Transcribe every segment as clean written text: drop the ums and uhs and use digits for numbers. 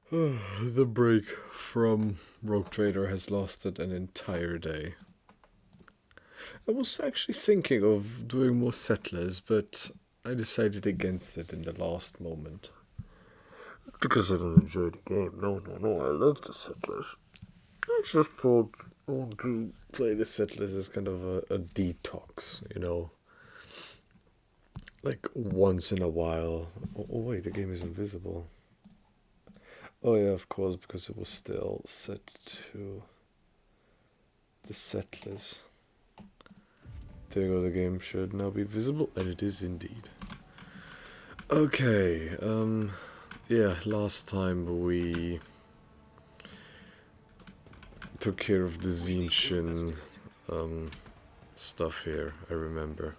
The break from Rogue Trader has lasted an entire day. I was actually thinking of doing more settlers, but I decided against it in the last moment. Because I don't enjoy the game. No, I love the settlers. I just thought I want to play the settlers as kind of a detox, you know? Like once in a while. Oh wait, the game is invisible. Oh yeah, of course, because it was still set to the settlers. There you go, the game should now be visible, and it is indeed. Okay, yeah, last time we took care of the Zinchen stuff here, I remember.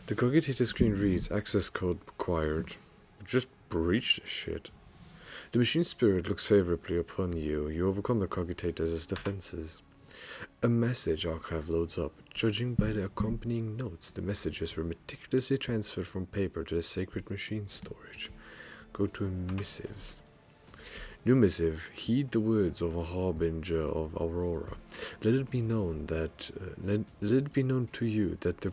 The cogitator screen reads, access code acquired. Just breach this shit. The machine spirit looks favorably upon you. You overcome the cogitator's defenses. A message archive loads up. Judging by the accompanying notes, the messages were meticulously transferred from paper to the sacred machine storage. Go to missives. New missive. Heed the words of a harbinger of Aurora. Let it be known that let it be known to you that the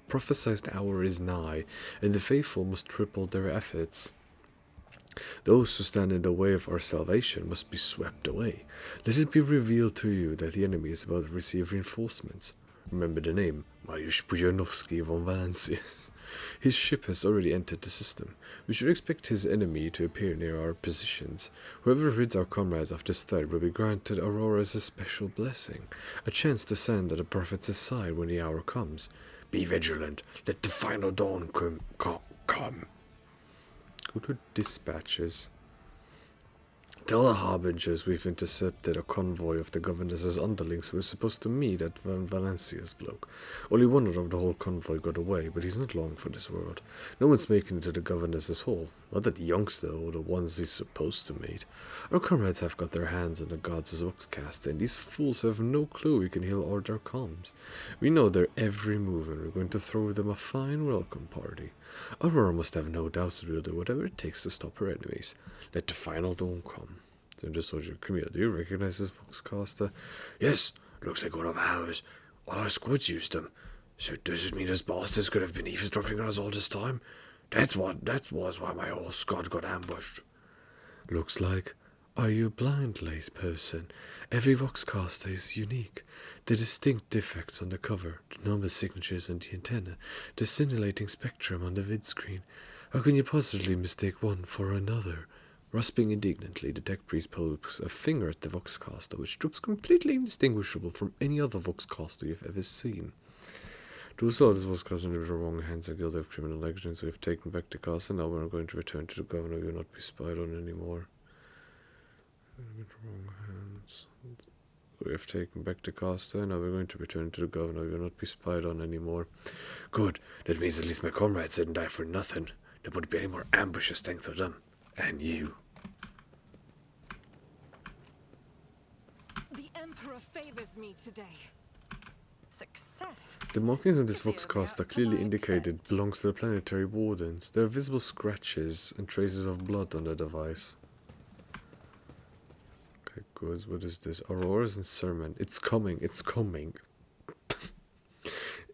prophesied hour is nigh, and the faithful must triple their efforts. Those who stand in the way of our salvation must be swept away. Let it be revealed to you that the enemy is about to receive reinforcements. Remember the name, Mariusz Pujanovsky von Valencius. His ship has already entered the system. We should expect his enemy to appear near our positions. Whoever rids our comrades of this threat will be granted Aurora as a special blessing, a chance to stand at the prophet's side when the hour comes. Be vigilant. Let the final dawn come. Go to dispatches. Tell the harbingers we've intercepted a convoy of the governess's underlings who were supposed to meet at Van Valencia's bloke. Only one out of the whole convoy got away, but he's not long for this world. No one's making it to the governess's hall. Not that youngster or the ones he's supposed to meet. Our comrades have got their hands on the gods' Voxcaster, and these fools have no clue we can heal all their comms. We know their every move, and we're going to throw them a fine welcome party. Aurora must have no doubts that we'll do whatever it takes to stop her enemies. Let the final dawn come. Soldier Soldier, come here. Do you recognize this Voxcaster? Yes, looks like one of ours. All our squads used them. So does it mean those bastards could have been eavesdropping on us all this time? That was why my whole squad got ambushed. Looks like. Are you a blind lace person? Every Voxcaster is unique. The distinct defects on the cover, the number signatures on the antenna, the scintillating spectrum on the vid screen. How can you possibly mistake one for another? Rasping indignantly, the tech priest pokes a finger at the Voxcaster, which looks completely indistinguishable from any other Voxcaster you've ever seen. To sell this Voxcaster into the wrong hands are guilty of criminal negligence. We have taken back the castle, now we're going to return to the governor. We will not be spied on anymore. Wrong hands. We have taken back the caster, now we're going to return to the governor. We will not be spied on anymore. Good, that means at least my comrades didn't die for nothing. There wouldn't be any more ambushes thanks to them. And you. The Emperor favors me today. Success. The markings on this Voxcaster clearly indicate it belongs to the planetary wardens. There are visible scratches and traces of blood on the device. Okay, good. What is this? Aurora's sermon. It's coming. It's coming.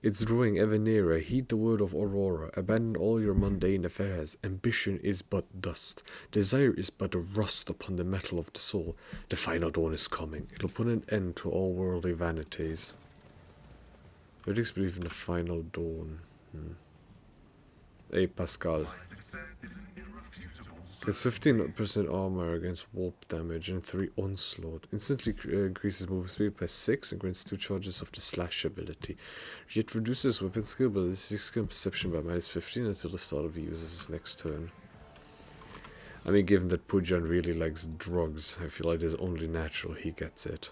It's drawing ever nearer. Heed the word of Aurora. Abandon all your mundane affairs. Ambition is but dust. Desire is but a rust upon the metal of the soul. The final dawn is coming. It'll put an end to all worldly vanities. Critics believe in the final dawn. Hey, Pascal. Gets 15% armor against warp damage and 3 onslaught. Instantly increases movement speed by 6 and grants 2 charges of the slash ability. Yet reduces weapon skill by 6 skill perception by -15 until the start of the user's next turn. I mean, given that Pujan really likes drugs, I feel like it's only natural he gets it.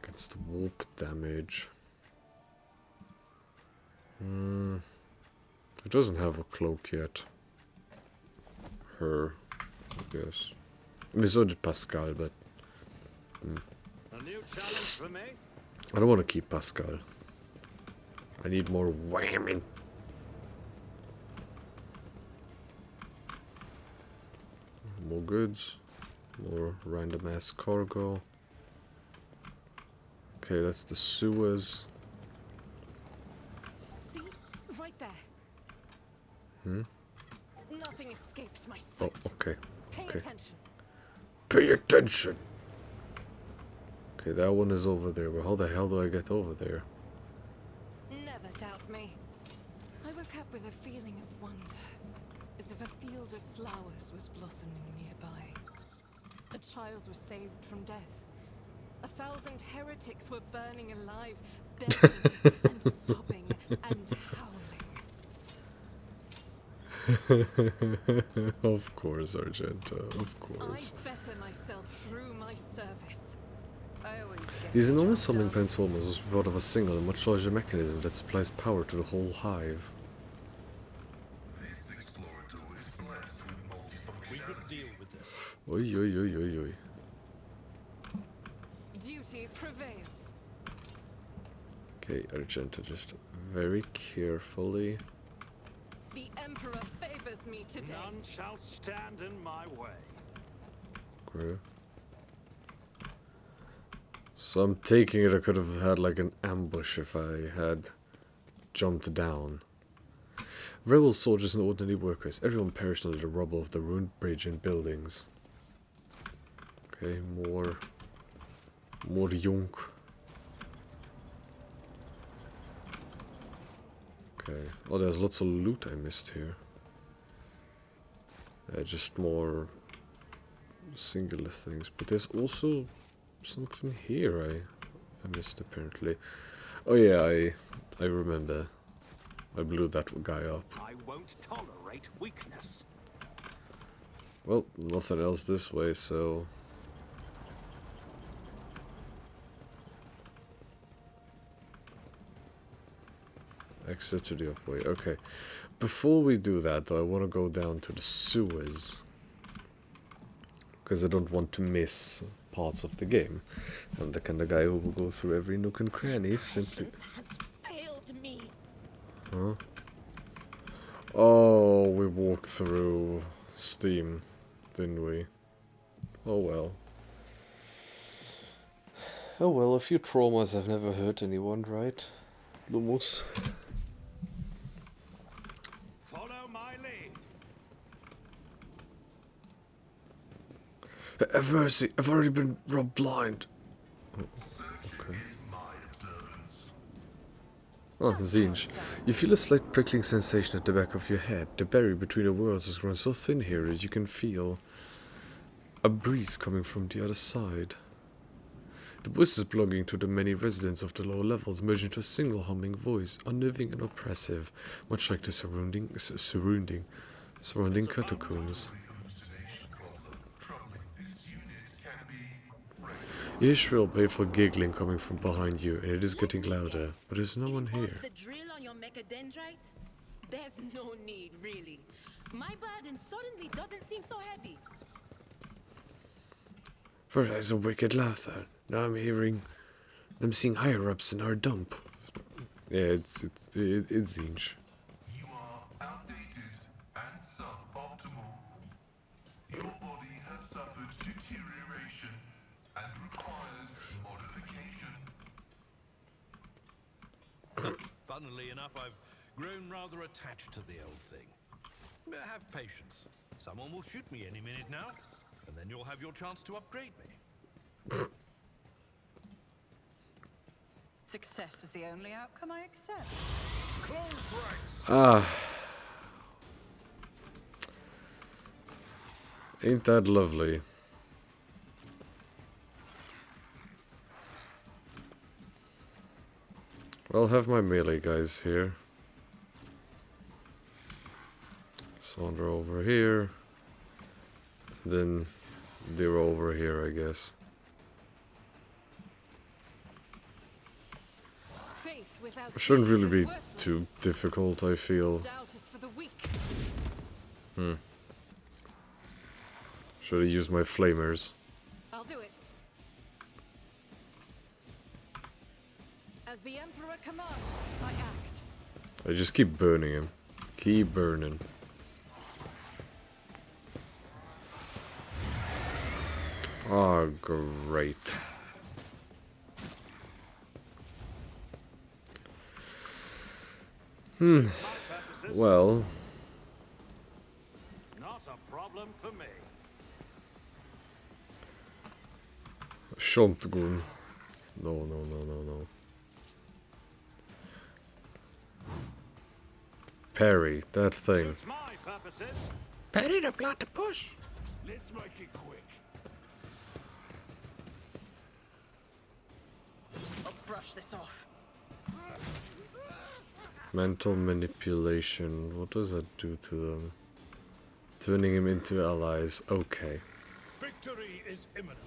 Against warp damage. It doesn't have a cloak yet. Her, I guess. I mean, so did Pascal, but... A new challenge for me? I don't want to keep Pascal. I need more whamming. More goods. More random ass cargo. Okay, that's the sewers. See? Right there. Hmm? Nothing escapes my Oh, sight. okay. Pay Okay. attention. Pay attention! Okay, that one is over there. But how the hell do I get over there? Never doubt me. I woke up with a feeling of wonder, as if a field of flowers was blossoming nearby. A child was saved from death. 1,000 heretics were burning alive, begging and sobbing and howling. Of course, Argenta, of I course. better myself through my service. I always get These the enormous job homing done. transformers was part of a single and much larger mechanism that supplies power to the whole hive. This explorator is blessed with We could multifunctionality. deal with this. Oi, oi, oi, oi, oi. Duty prevails. Okay, Argenta, just very carefully. The Emperor favors me today. None shall stand in my way. Okay. So I'm taking it I could have had like an ambush if I had jumped down. Rebel soldiers and ordinary workers, everyone perished under the rubble of the ruined bridge and buildings. Okay, more junk. Okay. Oh, there's lots of loot I missed here. Just more singular things. But there's also something here I missed apparently. Oh yeah, I remember. I blew that guy up. I won't tolerate weakness. Well, nothing else this way, so... Exit to the upway. Okay. Before we do that, though, I want to go down to the sewers. Because I don't want to miss parts of the game. I'm the kind of guy who will go through every nook and cranny simply... Has failed me. Huh? Oh, we walked through Steam, didn't we? Oh well. Oh well, a few traumas have never hurt anyone, right? Lumos. Follow my lead. Have mercy, I've already been rubbed blind. Searching is my observance. Oh, Zinj. You feel a slight prickling sensation at the back of your head. The barrier between the worlds has grown so thin here that you can feel a breeze coming from the other side. The voices belonging to the many residents of the lower levels merge into a single humming voice, unnerving and oppressive, much like the surrounding catacombs. Hallucination problem troubling this unit can be You hear shrill, painful giggling coming from behind you, and it is getting louder, but there's no one here. The drill on your mechadendrite? There's no need, really. My burden suddenly doesn't seem so heavy. First there's a wicked laughter. Now I'm hearing them sing higher ups in our dump. Yeah, it's Zinj. You are outdated and suboptimal. Your body has suffered deterioration and requires modification. Funnily enough, I've grown rather attached to the old thing. Have patience. Someone will shoot me any minute now, and then you'll have your chance to upgrade me. Success is the only outcome I accept. Close ranks. Ah. Ain't that lovely? I'll have my melee guys here. Sandra over here. Then they're over here, I guess. Faith without It shouldn't deeds really is be worthless. too difficult, I feel. Doubt is for the weak. Should I use my flamers? I'll do it. As the Emperor commands, I act. I just keep burning him. Keep burning. Oh, great. My purposes, Well, not a problem for me. Shotgun. No, no, no, no, no. Parry, that thing. Suits my purposes. Parry the blood push. Let's make it quick. I'll brush this off. Mental manipulation. What does that do to them? Turning him into allies. Okay. Victory is imminent.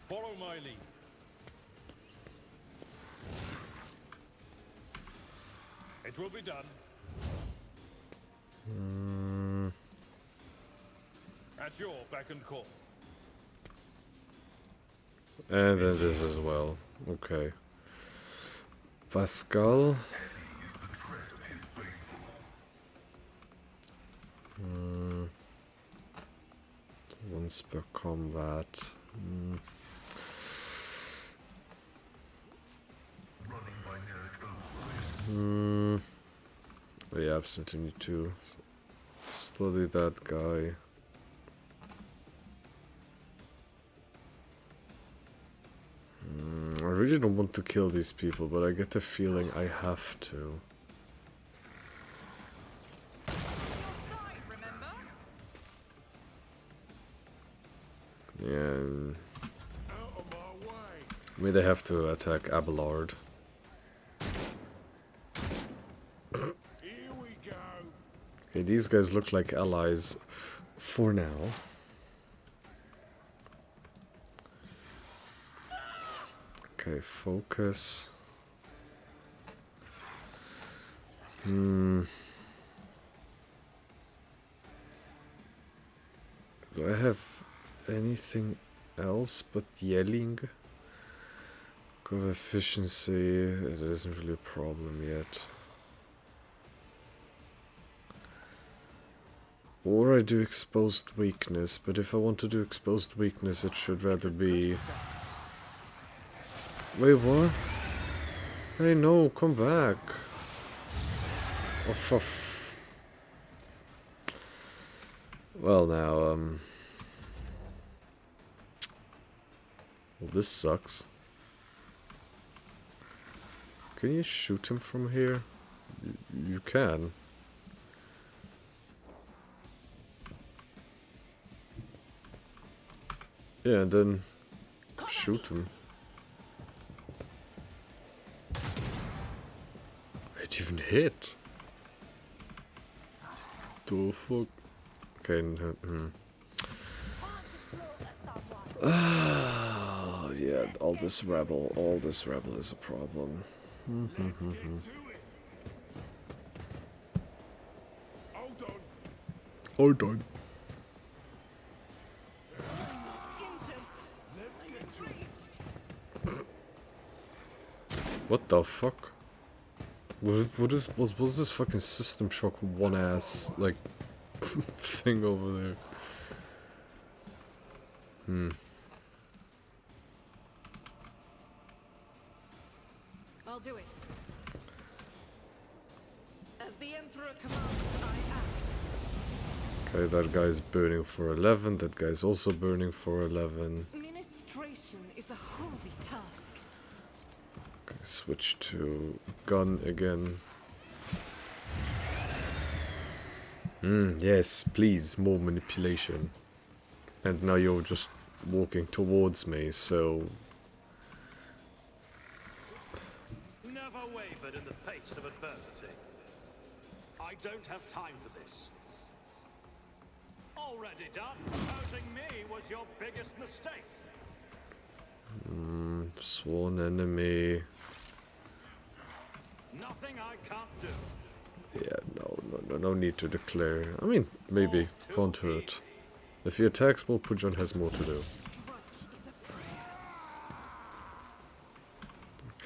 Follow my lead. It will be done. At your beck and call. And then this as well. Okay. Pascal. Once per combat. Yeah, absolutely need to study that guy. I really don't want to kill these people, but I get the feeling I have to. Yeah. Out of my way. I mean, they have to attack Abelard. Here we go. Okay, these guys look like allies for now. Okay, focus. Do I have anything else but yelling? Go with efficiency, it isn't really a problem yet. Or I do exposed weakness, but if I want to do exposed weakness, it should rather be... Wait, what? Hey, no, come back. Oh, well, now, well, this sucks. Can you shoot him from here? You can. Yeah, and then shoot him. It even hit. The fuck? Okay, yeah, all this rebel is a problem. Let's get to it. Hold on. Hold on. Let's get to it. What the fuck? Was this fucking System Shock one ass like thing over there? I'll do it. As the Emperor commands, I act. Okay, that guy's burning for 11. That guy's also burning for 11. Ministration is a holy task. Okay, switch to gun again. Yes, please, more manipulation. And now you're just walking towards me, so... Never wavered in the face of adversity. I don't have time for this. Already done. Opposing me was your biggest mistake. Sworn enemy. Nothing I can't do. Yeah, no need to declare. I mean, maybe, can't hurt. If he attacks more, Pujon has more to do.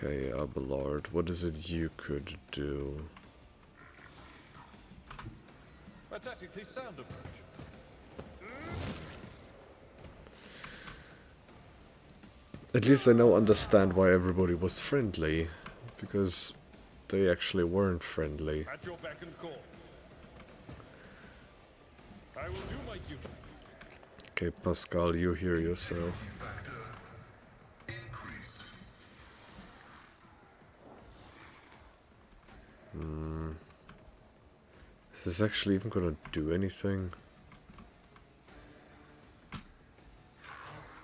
Okay, Abelard, what is it you could do? A tactically sound approach. At least I now understand why everybody was friendly, because they actually weren't friendly. At your beck and call. I will do my duty. Okay, Pascal, you hear yourself. Factor increased. Is this actually even gonna do anything?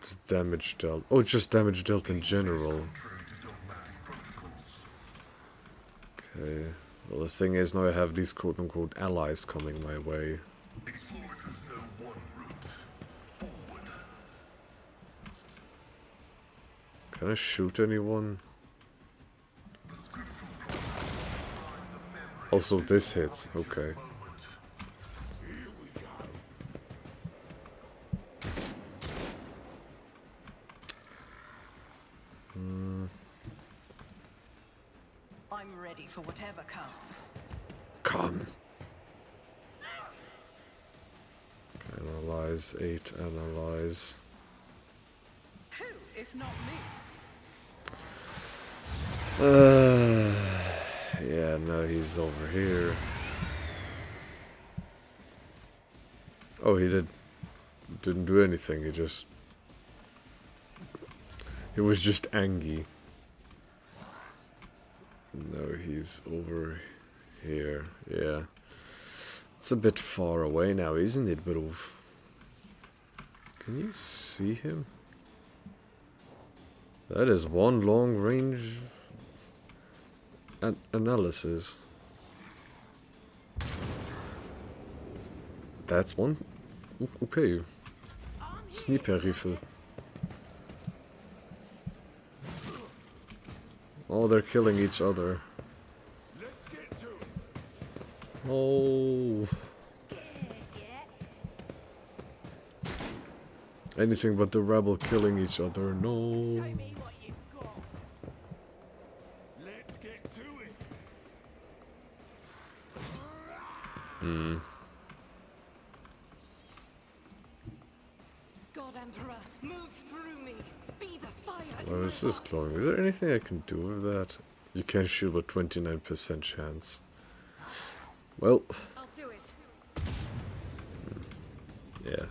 Just damage dealt. Oh, it's just damage dealt in general. Contrary to dogmatic protocols. Okay. Well, the thing is, now I have these quote-unquote allies coming my way. Exploiters know one route. Forward. Can I shoot anyone? The scriptural prophets define the memory Also, this hits. Okay. moment. Here we go. I'm ready for whatever comes. Come. Analyze, 8, analyze. Who, if not me? Yeah, no, he's over here. Oh, didn't do anything, he was just angry. No, he's over here, yeah. It's a bit far away now, isn't it, Brov? Can you see him? That is one long range analysis. That's one? Okay. Sniper rifle. Oh, they're killing each other. Let's get to it. Oh. Anything but the rebel killing each other. No. Let's get to it. God Emperor, move through me. Be the fire. Why is this glowing? Is there anything I can do with that? You can shoot with 29% chance. Well, I'll do it. yeah.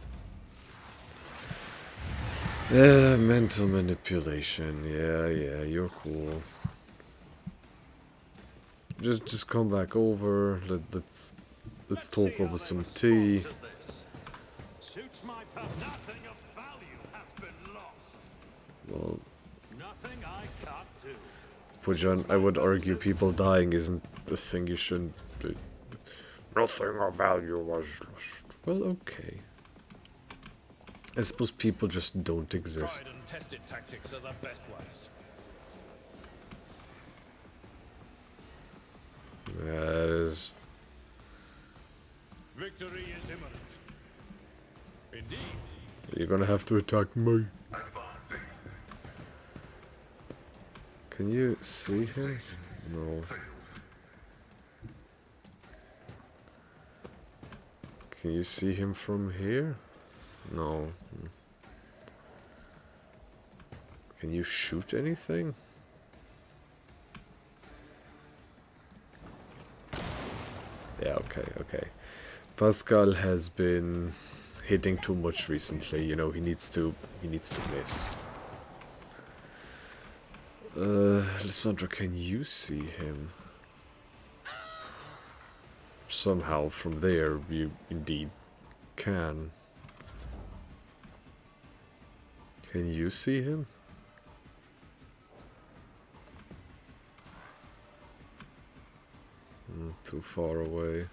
Yeah, mental manipulation. Yeah, you're cool. Just come back over. Let's talk over some tea. Suits my nothing of value has been lost. Well, Nothing I can't do. Pujan, I would argue people dying isn't the thing you shouldn't do. Nothing of value was lost. Well, okay. I suppose people just don't exist. Tried and tested tactics are the best ones. That is... Victory is imminent. Indeed. You're gonna have to attack me. Advancing. Can you see him? No. Can you see him from here? No. Can you shoot anything? Yeah, okay. Pascal has been hitting too much recently, you know, he needs to miss. Lissandra, can you see him? Somehow from there you indeed can. Can you see him? Too far away.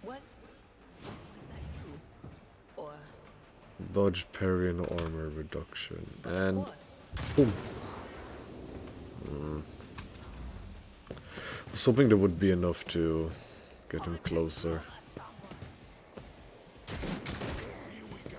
Was that you? Or Dodge, parry, and armor reduction. And was? boom. I was hoping there would be enough to get him closer. Here we go.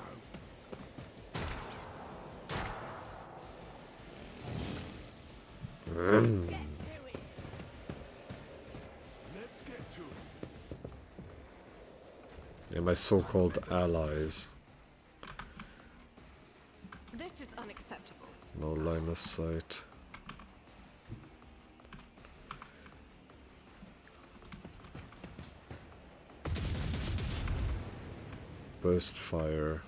my so-called allies. This is unacceptable. No line of sight. Burst fire.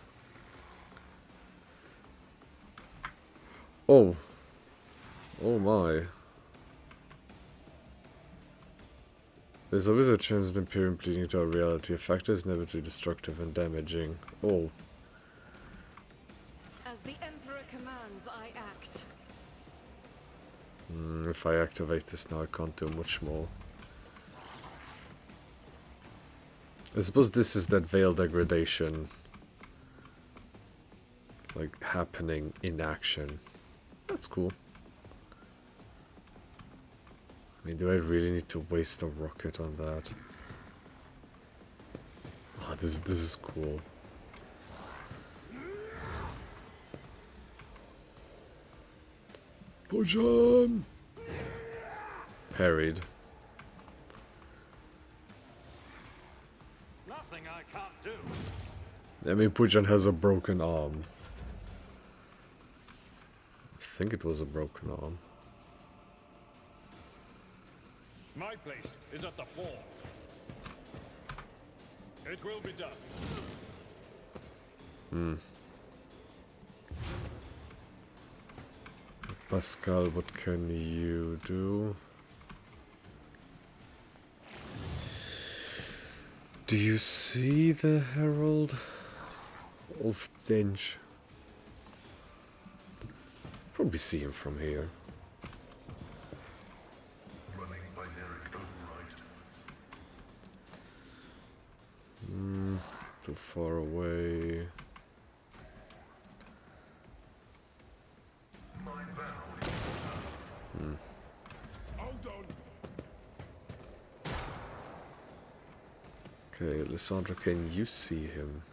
Oh. Oh my. There's always a chance that Imperium bleeding to our reality. A factor is never too destructive and damaging. Oh. As the Emperor commands, I act. If I activate this now, I can't do much more. I suppose this is that veil degradation, like, happening in action. That's cool. I mean, do I really need to waste a rocket on that? Oh, this is cool. Push on! Parried. Nothing I can't do. I mean, Pujan has a broken arm. I think it was a broken arm. My place is at the fore. It will be done. Pascal, what can you do? Do you see the Herald of Zenj? Probably see him from here. Running binaric override. Too far away. My vow is Hold on. Okay, Lissandra, can you see him?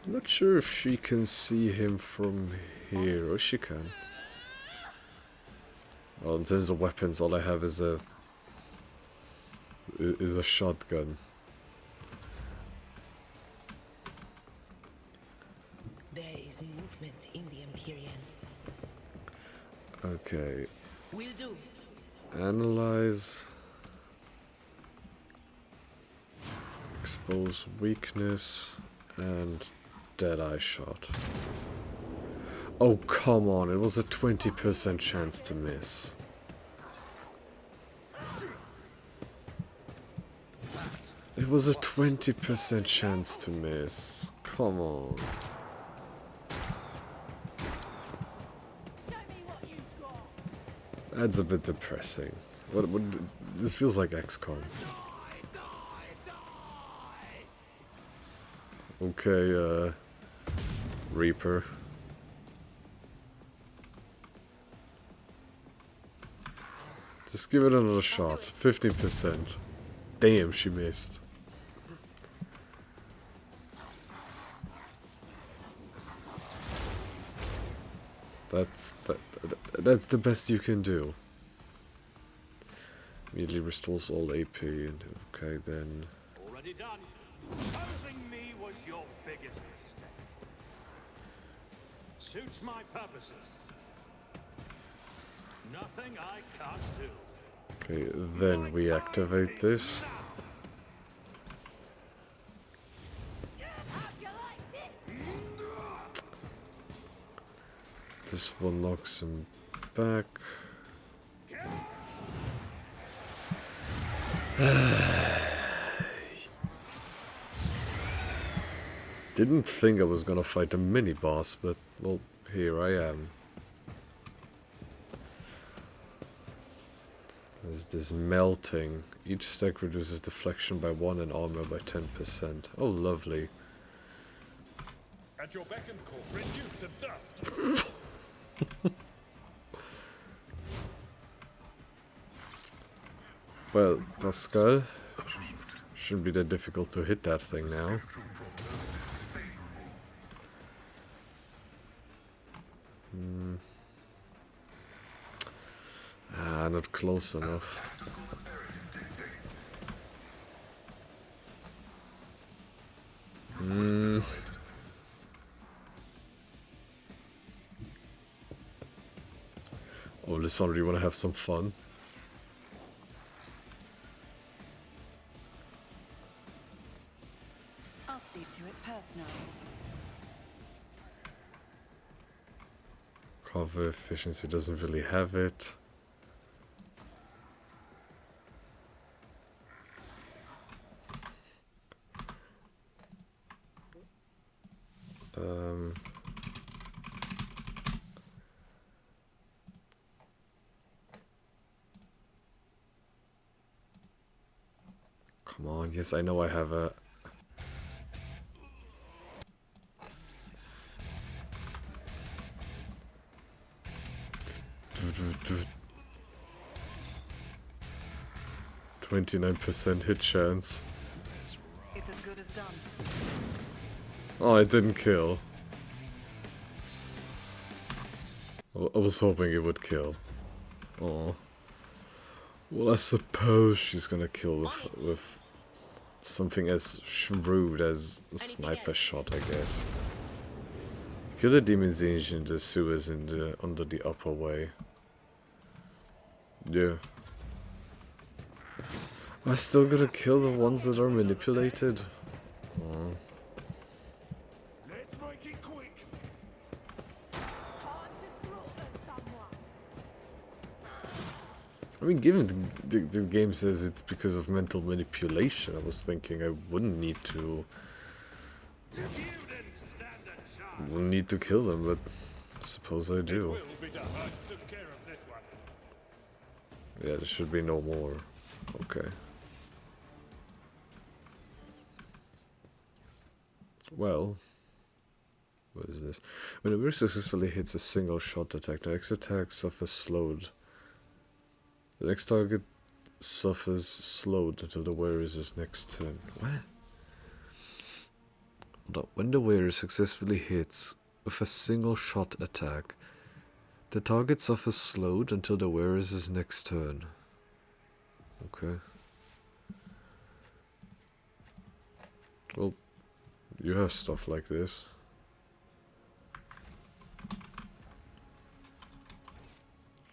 Not sure if she can see him from here. Oh, she can. Well, in terms of weapons, all I have is a shotgun. There is movement in the Empyrean. Okay, Will do. analyze. Expose weakness. And Deadeye shot. Oh, come on, it was a 20% chance to miss. It was a 20% chance to miss. Come on. That's a bit depressing. What this feels like XCOM. Okay, Reaper. Just give it another shot. 15%. Damn, she missed. That's the best you can do. Immediately restores all AP and okay then. Already done. Opposing me was your biggest mistake. Suits my purposes. Nothing I can't do. Okay, then we activate this. This one knocks him back. Didn't think I was gonna fight a mini boss, but well, here I am. There's this melting. Each stack reduces deflection by 1 and armor by 10%. Oh, lovely. At your beck and call, reduced to dust. Well, Pascal, shouldn't be that difficult to hit that thing now. Not close enough. Listen, you want to have some fun? I'll see to it personally. Cover efficiency doesn't really have it. Come on, yes, I know I have a... 29% hit chance. It's as good as done. Oh, it didn't kill. I was hoping it would kill. Oh. Well, I suppose she's gonna kill with something as shrewd as a sniper shot, I guess. Kill the demons in the sewers under the upper way. Yeah. I still gotta kill the ones that are manipulated. Oh. Let's make it quick. I mean, given the game says it's because of mental manipulation, I was thinking I wouldn't need to kill them, but I suppose I do. Yeah, there should be no more. Okay. Well, what is this? When a mirror successfully hits a single shot attack, the next attack suffers slowed. The next target suffers slowed until the wearer is his next turn. What? Hold up. When the wearer successfully hits with a single shot attack, the target suffers slowed until the wearer is his next turn. Okay. Well, you have stuff like this.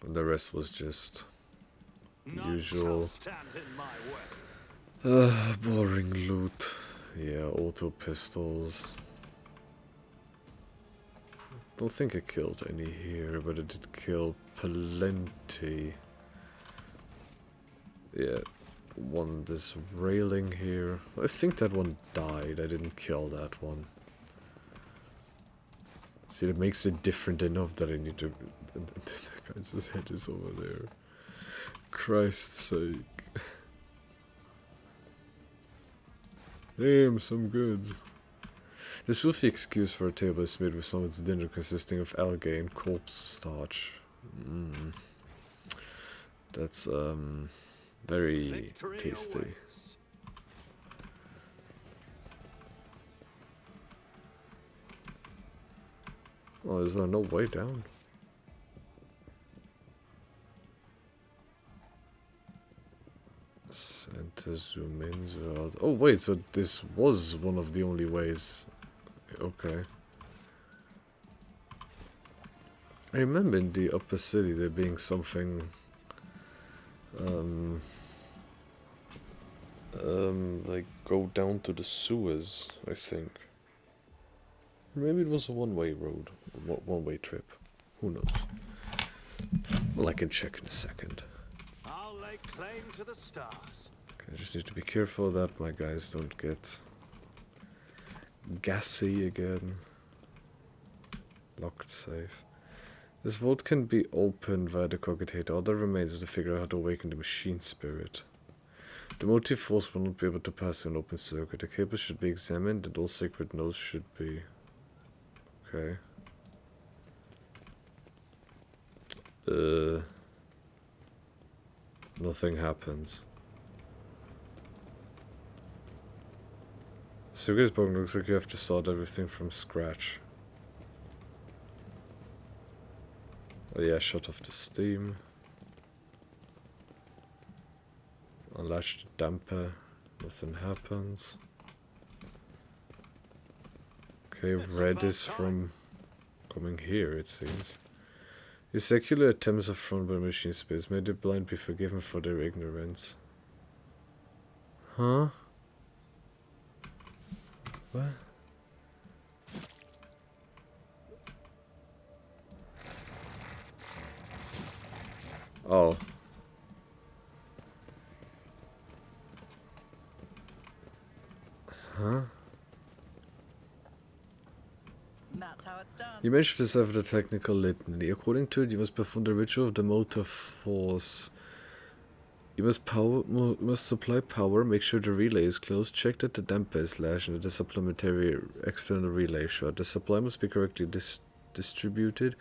And the rest was just usual boring loot. Yeah, auto pistols. Don't think I killed any here, but I did kill plenty. Yeah, one this railing here. I think that one died. I didn't kill that one. See, that makes it different enough that I need to... That guy's head is over there. Christ's sake. Damn, some goods. This was the excuse for a table is made with some of its dinner consisting of algae and corpse starch. That's, very tasty. Oh, is there no way down? Center, zoom in, zoom out. Oh wait, so this was one of the only ways. Okay. I remember in the upper city there being something like go down to the sewers, I think. Maybe it was a one-way road, one-way trip. Who knows? Well, I can check in a second. I'll lay claim to the stars. Okay, I just need to be careful that my guys don't get gassy again. Locked safe. This vault can be opened via the cogitator. All that remains is to figure out how to awaken the machine spirit. The motive force will not be able to pass through an open circuit. The cable should be examined and all sacred nodes should be... Okay. Nothing happens. Suga's bone looks like you have to start everything from scratch. Oh yeah, shut off the steam. Unlatch the damper. Nothing happens. Okay, red is from coming here, it seems. His secular attempts affronted by machine spirits, may the blind be forgiven for their ignorance. Huh? What? Oh. Huh? That's how it's done. You mentioned this after the technical litany. According to it, you must perform the ritual of the motor force. You must supply power, make sure the relay is closed, check that the damper is latched, and that the supplementary external relay shot. The supply must be correctly distributed,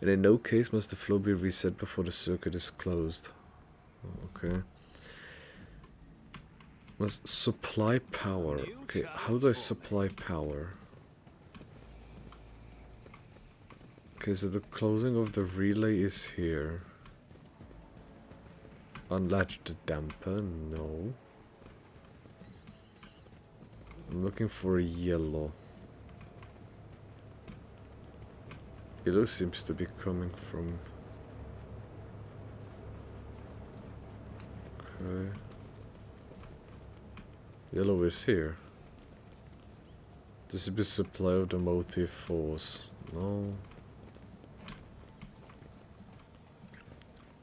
and in no case must the flow be reset before the circuit is closed. Okay. Must supply power. Okay, how do I supply power? Okay, so the closing of the relay is here. Unlatch the damper, no. I'm looking for a yellow. Yellow seems to be coming from... Okay. Yellow is here. This is the supply of the motive force. No.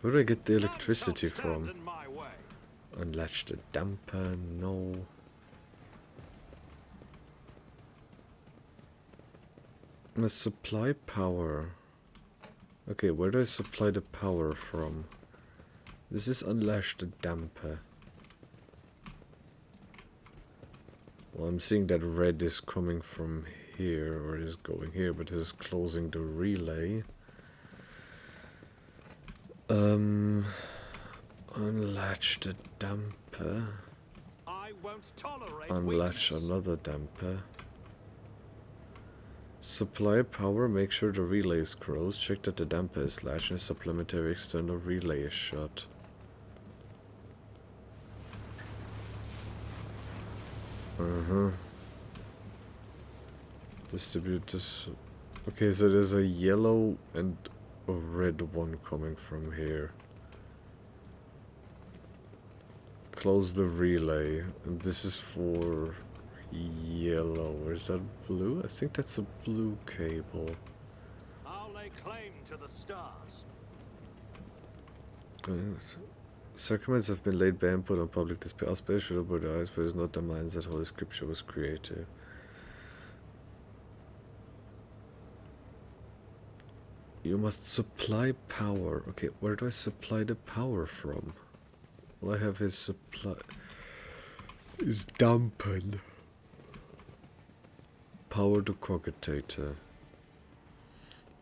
Where do I get the electricity from? Unlatch the damper, no. Must supply power. Okay, where do I supply the power from? This is unlatch the damper. Well, I'm seeing that red is coming from here, or is going here, but this is closing the relay. Unlatch the damper. I won't tolerate Unlatch weakness. another damper. Supply power, make sure the relay is closed, check that the damper is latched and a supplementary external relay is shut. Distribute this. Okay, so there's a yellow and a red one coming from here. Close the relay, and this is for yellow. Or is that blue? I think that's a blue cable. I'll lay claim to the stars. Sacraments have been laid bare and put on public display. Our space should open the eyes, but it's not the minds that Holy Scripture was created. You must supply power. Okay, where do I supply the power from? All I have is supply... is dampen. Power to coggitator.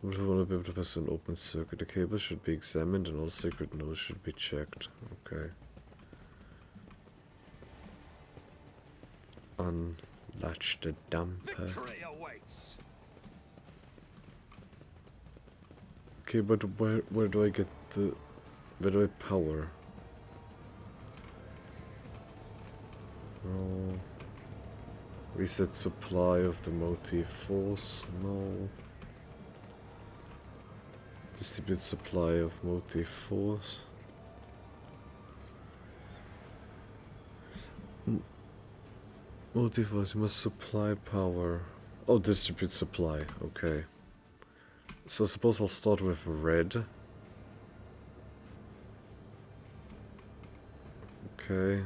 Would you want to be able to pass an open circuit? The cable should be examined and all sacred nodes should be checked. Okay. Unlatch the damper. Victory awaits. Okay, but where do I get the... where do I power? No. Reset supply of the motive force? No. Distribute supply of motive force. Motive force, you must supply power. Oh, distribute supply, okay. So I suppose I'll start with red. Okay.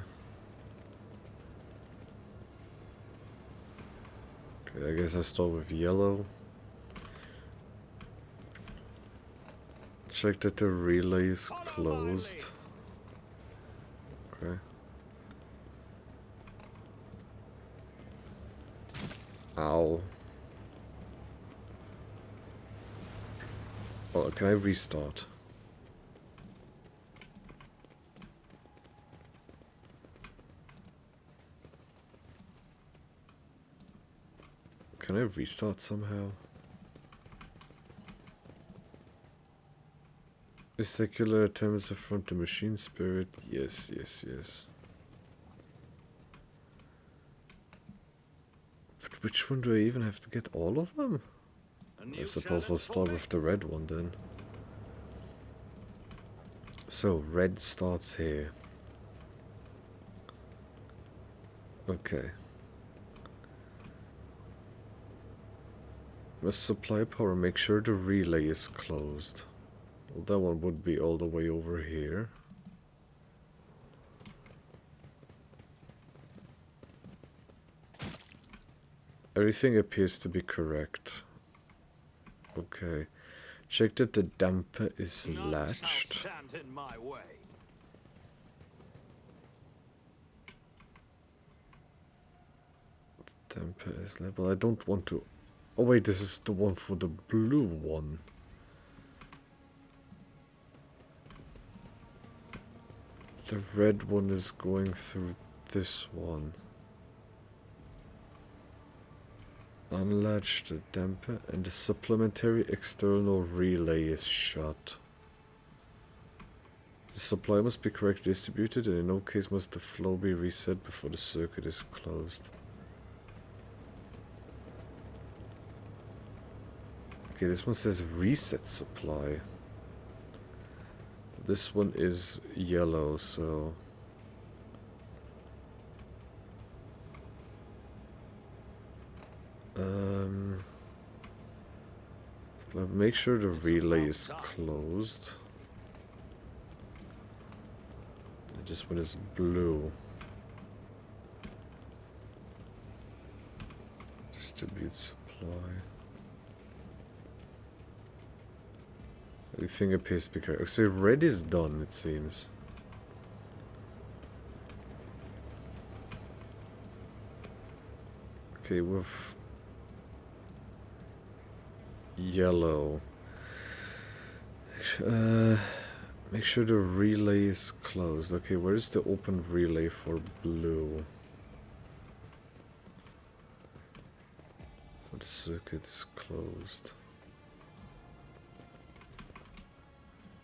Okay, I guess I start with yellow. Check that the relay is closed. Okay. Ow. Oh, can I restart? Can I restart somehow? Is secular attempts to affront the machine spirit? Yes, yes, yes. But which one do I even have to get all of them? I suppose I'll start with the red one then. So red starts here. Okay. Must supply power. Make sure the relay is closed. Well, that one would be all the way over here. Everything appears to be correct. Okay. Check that the damper is latched. Stand in my way. Damper is labeled. I don't want to... Oh wait, this is the one for the blue one. The red one is going through this one. Unlatch the damper and the supplementary external relay is shut. The supply must be correctly distributed and in no case must the flow be reset before the circuit is closed. Okay, this one says reset supply. This one is yellow, so... Make sure the relay is closed. And this one is blue. Distribute supply. Everything appears to be correct. So red is done, it seems. Okay, with yellow. Make sure the relay is closed. Okay, where is the open relay for blue? The circuit is closed.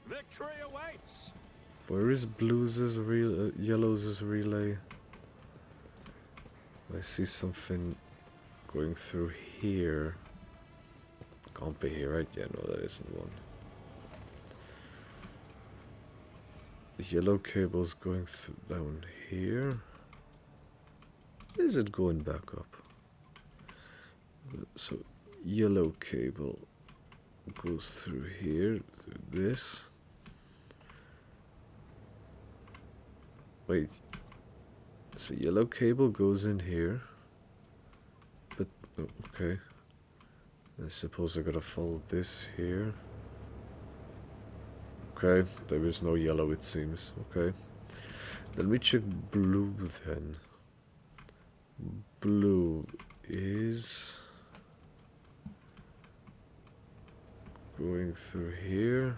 Victory awaits. Where is blue's yellow's relay? I see something going through here. Can't be here, right? Yeah, no, that isn't one. The yellow cable's going down here. Is it going back up? So, yellow cable goes through here, through this. Wait. So, yellow cable goes in here. But, oh, okay. I suppose I gotta follow this here. Okay, there is no yellow it seems. Okay. Let me check blue then. Blue is going through here.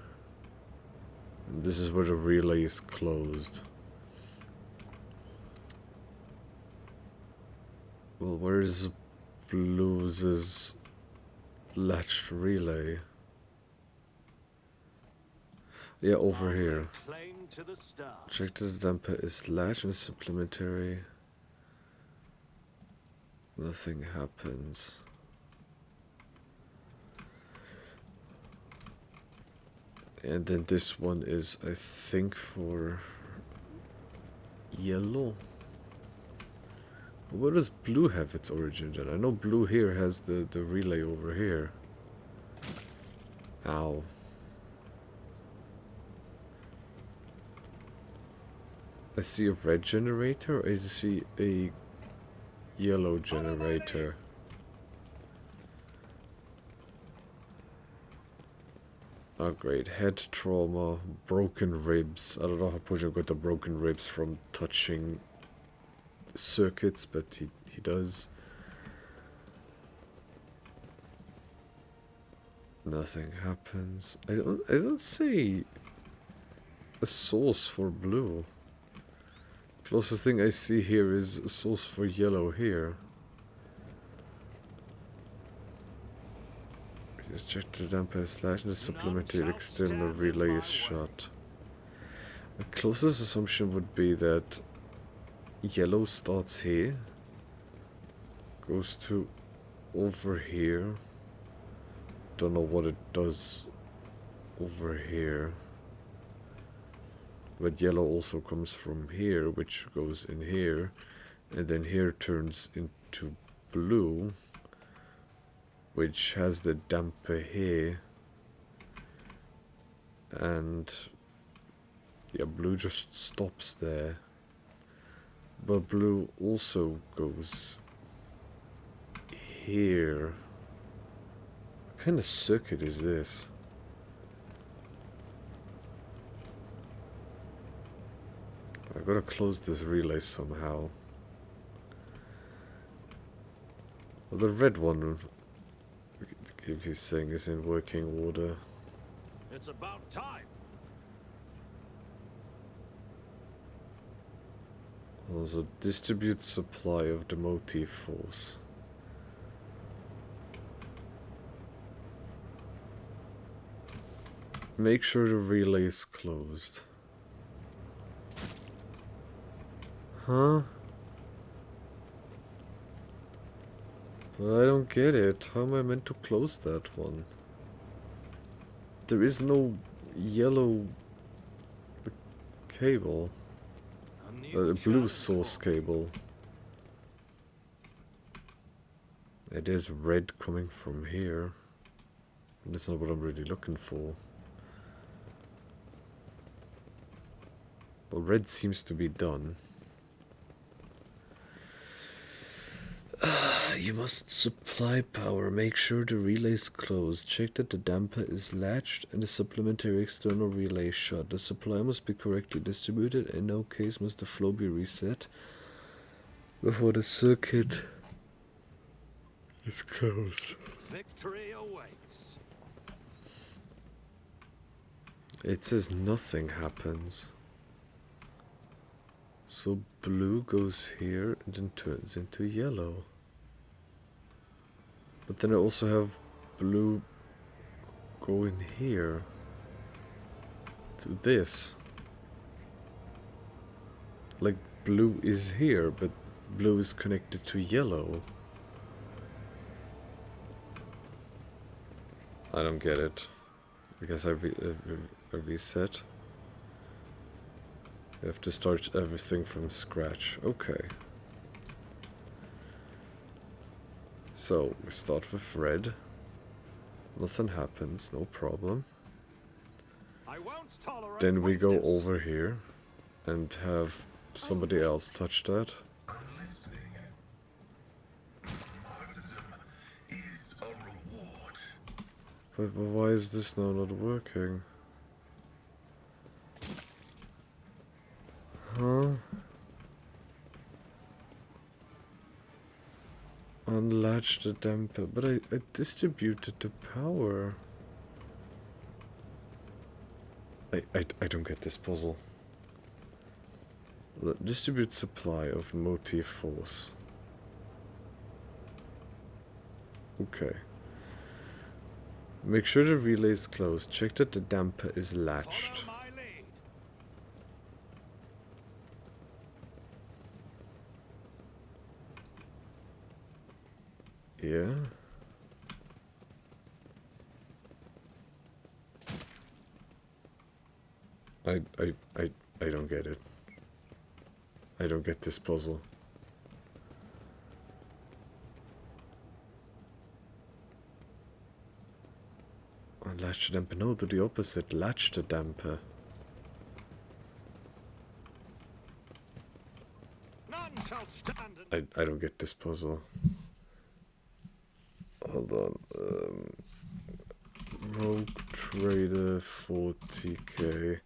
And this is where the relay is closed. Well, where is blue's latched relay? Yeah, over here. Claim to the stars. Check that the damper is latched and supplementary. Nothing happens. And then this one is, I think, for yellow. Where does blue have its origin then? I know blue here has the relay over here. Ow. I see a red generator, I see a yellow generator. Oh great, head trauma, broken ribs. I don't know how Puja got the broken ribs from touching circuits, but he does. Nothing happens. I don't see a source for blue. Closest thing I see here is a source for yellow here. Just check the damper slash and the supplementary external relay is shut. The closest assumption would be that yellow starts here, goes to over here. Don't know what it does over here. But yellow also comes from here, which goes in here, and then here turns into blue, which has the damper here, and yeah, blue just stops there. But blue also goes here. What kind of circuit is this? I gotta close this relay somehow. Well, the red one, if you're saying, is in working order. It's about time. Also, distribute supply of the motif force. Make sure the relay is closed. Huh? But I don't get it. How am I meant to close that one? There is no yellow cable. A blue source cable. It is red coming from here. That's not what I'm really looking for. But red seems to be done. You must supply power. Make sure the relay is closed. Check that the damper is latched and the supplementary external relay shut. The supply must be correctly distributed. In no case must the flow be reset before the circuit is closed. Victory awaits. It says nothing happens. So blue goes here and then turns into yellow. But then I also have blue go in here to this. Like blue is here, but blue is connected to yellow. I don't get it. I guess I reset. You have to start everything from scratch. Okay. So, we start with red. Nothing happens, no problem. I won't tolerate Then we go weakness. over here and have somebody else touch that. I'm listening. Martyrdom is a reward. But why is this now not working? Huh? Unlatch the damper, but I distributed the power. I don't get this puzzle. Distribute supply of motif force. Okay. Make sure the relay is closed. Check that the damper is latched. Follow my lead. Yeah. I don't get it. I don't get this puzzle. Unlatch the damper. No, do the opposite. Latch the damper. None shall stand in I don't get this puzzle. Hold on. Rogue Trader 40k.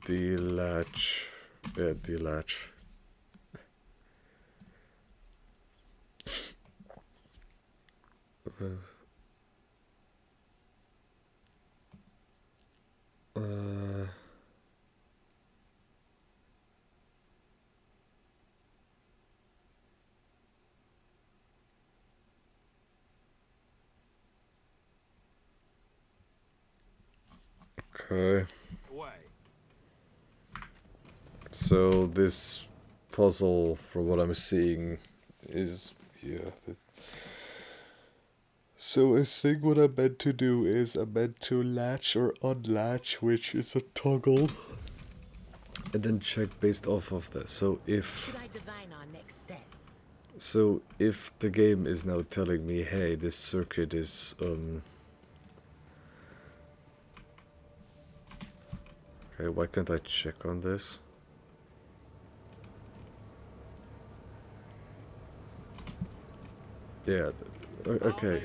Delatch. Yeah, delatch. Okay. way. So this puzzle, from what I'm seeing, is So I think what I meant to do is I meant to latch or unlatch, which is a toggle, and then check based off of that. So if Should I divine our next step? the game is now telling me, hey, this circuit is okay, why can't I check on this? Yeah, okay.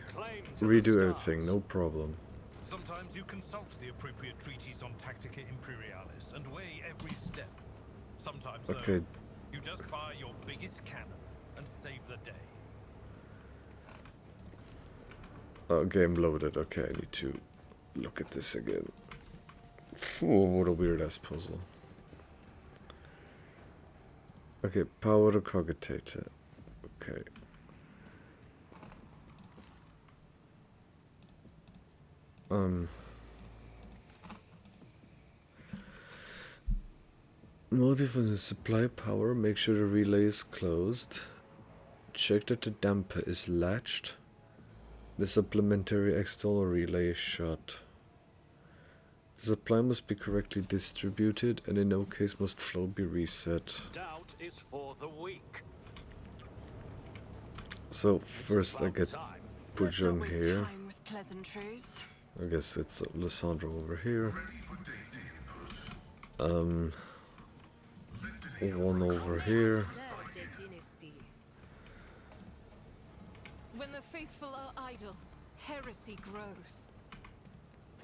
Redo everything, no problem. Sometimes you consult the appropriate treatise on Tactica Imperialis and weigh every step. Sometimes, Okay. though, you just fire your biggest cannon and save the day. Oh, game loaded. Okay, I need to look at this again. Oh, what a weird ass puzzle. Okay, power cogitator. Okay. Motive and supply power. Make sure the relay is closed. Check that the damper is latched. The supplementary external relay is shut. The supply must be correctly distributed, and in no case must flow be reset. Doubt is for the weak. So first I get Let's not Pujan waste here. time with pleasantries. I guess it's Lysandra over here. Ready for data input. One over here. Serve the dynasty. When the faithful are idle, heresy grows.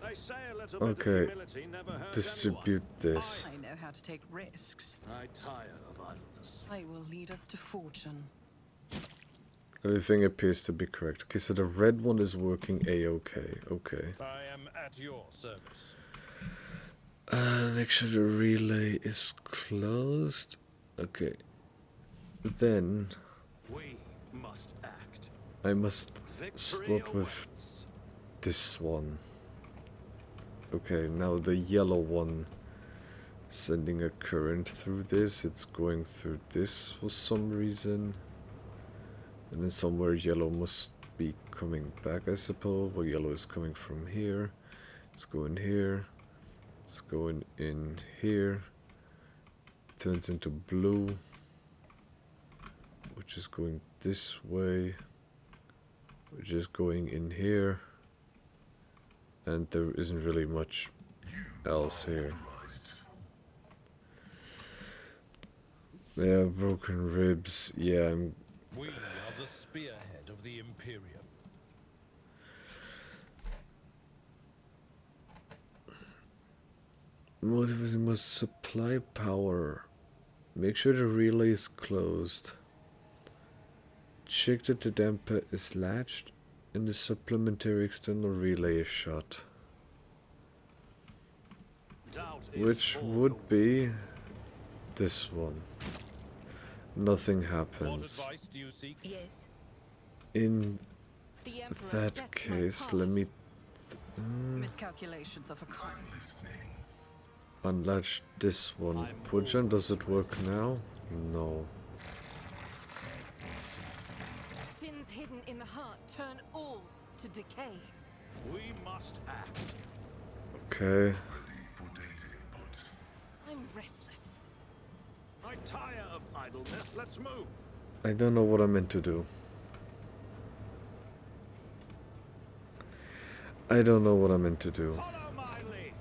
They say a little bit Okay, of humility never hurt distribute this. I know how to take risks. anyone. I tire of idleness. I will lead us to fortune. Everything appears to be correct. Okay, so the red one is working a-okay. Okay. I am at your service. Make sure the relay is closed. Okay. Then We must act. I must Victory start with awaits. this one. Okay, now the yellow one sending a current through this. It's going through this for some reason. And then somewhere yellow must be coming back, I suppose. Well, yellow is coming from here. It's going here. It's going in here. Turns into blue, which is going this way, which is going in here. And there isn't really much else here. Yeah, broken ribs. Yeah, We are the spearhead of the Imperium. Motivation must supply power. Make sure the relay is closed. Check that the damper is latched and the supplementary external relay is shut. Doubt is Which for would the be this one. Nothing What happens. advice do you seek? Yes. In The Emperor that sets my case, path. let me Miscalculations of a kind. unlatch this one. Pujan, does it work now? No. Sins hidden in the heart turn all to decay. We must act. Okay. Ready for data input. I'm restless. I tire of idleness. Let's move. I don't know what I meant to do. I don't know what I meant to do. Follow my lead.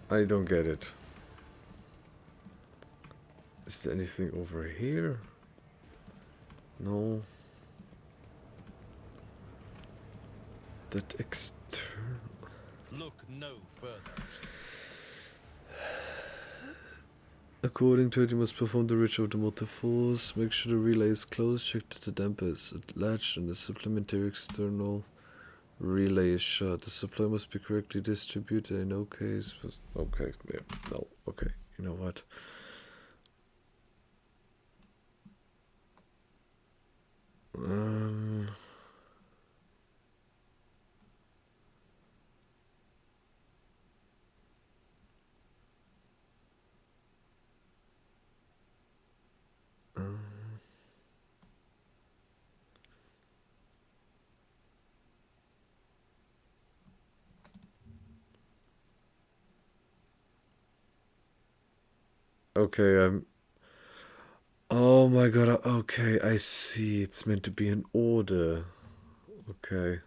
I don't get it. Is there anything over here? No. That external... Look no further. According to it, you must perform the ritual of the multi-force. Make sure the relay is closed. Check that the damper is latched and the supplementary external relay is shut. The supply must be correctly distributed. In no case... Okay, yeah, no, okay. You know what? Okay, oh my god, okay, I see. It's meant to be an order. Okay.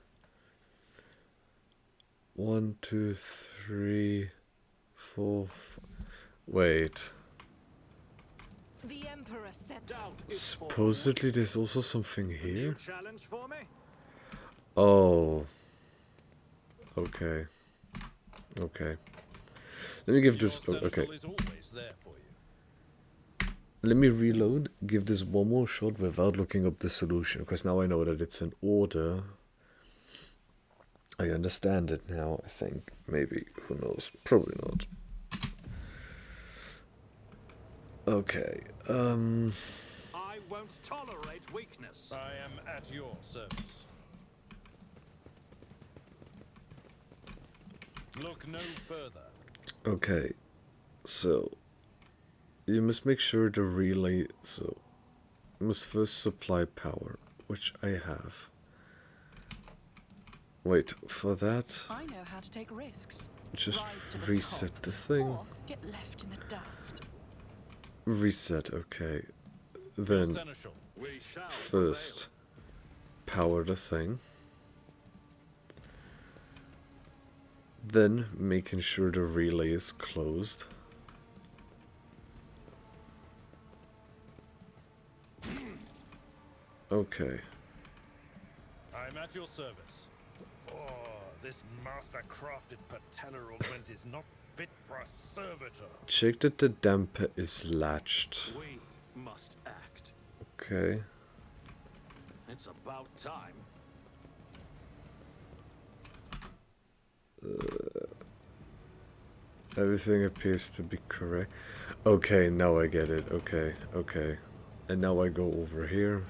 1, 2, 3, 4. Wait. The Emperor said Doubt is Supposedly there's also something a new here. challenge for me? Oh. Okay. Okay. Let me give this. Your Okay. central is always there for you. Let me reload. Give this one more shot without looking up the solution, because now I know that it's an order. I understand it now. I think maybe. Who knows? Probably not. Okay. I won't tolerate weakness. I am at your service. Look no further. Okay. So you must make sure the relay. So you must first supply power, which I have. Wait, for that, I know how to take risks. just Rise to the reset top, the thing. or get left in the dust. Reset, okay. Then Seneschal. We shall first power the thing. Then making sure the relay is closed. Okay. I'm at your service. Oh, this master-crafted patellar augment is not fit for a servitor. Check that the damper is latched. prevail. We must act. Okay. It's about time. Everything appears to be correct. Okay, now I get it. Okay, okay. And now I go over here.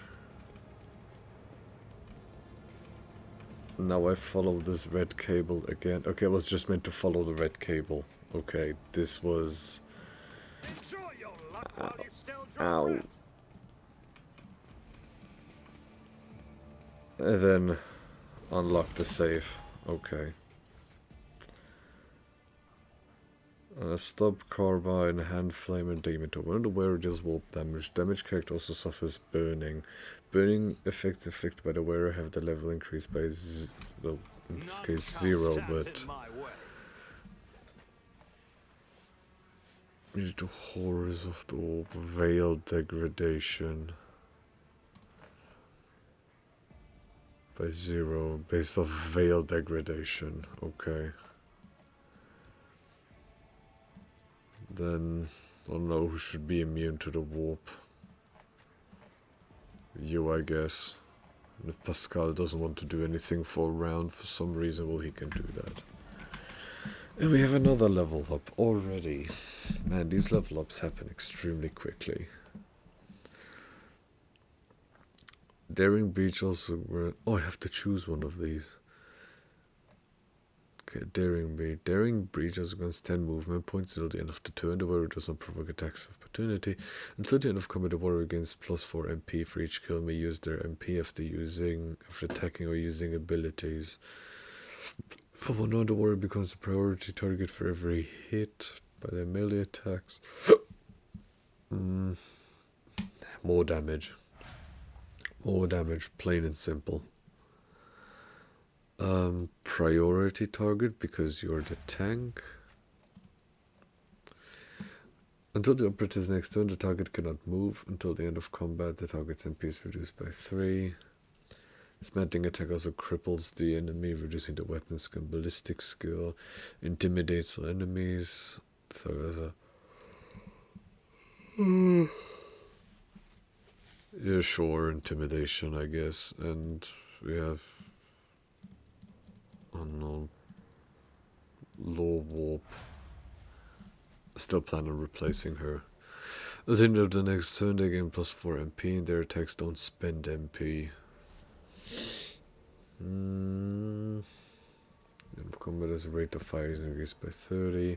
Now I follow this red cable again. Okay, I was just meant to follow the red cable. Okay, this was... Enjoy your luck while you still draw Ow. breath. And then unlock the safe. Okay. Stub carbine, hand flame, and demon torch. When the wearer deals warp damage, damage character also suffers burning. Burning effects inflicted by the wearer have the level increased by well, in this None case shall 0, stand but in my way. due to horrors of the orb, veil degradation by 0 based off veil degradation. Okay. Then I don't know who should be immune to the warp. You, I guess. And if Pascal doesn't want to do anything for a round for some reason, well, he can do that. And we have another level up already. Man, these level ups happen extremely quickly. Daring Breach also... Oh, I have to choose one of these. Okay, Daring Breach. Daring Breach also grants 10 movement points until the end of the turn. The warrior does not provoke attacks of opportunity. Until the end of combat, the warrior gains +4 MP for each kill. May use their MP after attacking or using abilities. For one round, the warrior becomes a priority target for every hit by their melee attacks. More damage. More damage, plain and simple. Priority target because you're the tank. Until the operative's next turn, the target cannot move. Until the end of combat, the target's MP is reduced by 3. Dismantling attack also cripples the enemy, reducing the weapon's skill, ballistic skill, intimidates enemies. So there's a yeah, sure, intimidation, I guess, and we have unknown law warp. Still plan on replacing her. At the end of the next turn, they gain +4 MP, and their attacks don't spend MP. End of combat as a rate of fire is increased by 30.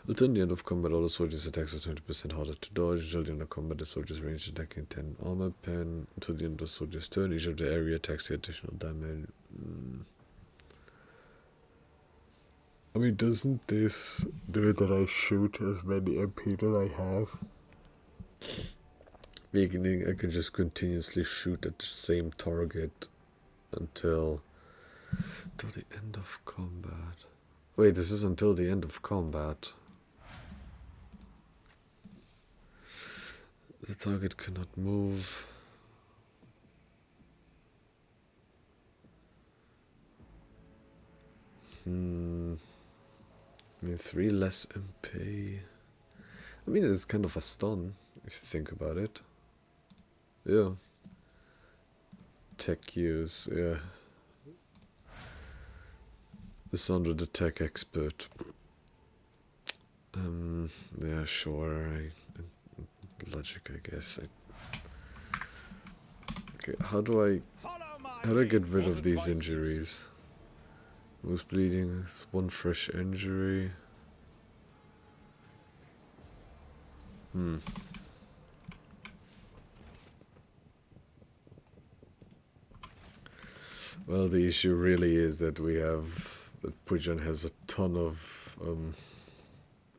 Until the end of combat, all the soldiers' attacks are 20% harder to dodge. Until the end of combat, the soldiers' range attacking 10 armor pen. Until the end of the soldier's turn, each of the area attacks the additional damage. I mean, doesn't this do that I shoot as many MP that I have? Meaning I can just continuously shoot at the same target until the end of combat. Wait, this is until the end of combat. The target cannot move. I mean, 3 less MP. I mean, it's kind of a stun, if you think about it. Yeah. Tech use, yeah. This under the tech expert. Yeah, sure. Logic, I guess. Okay, how do I get rid of these injuries? Who's bleeding? It's 1 fresh injury. Well, the issue really is that that Pujan has a ton of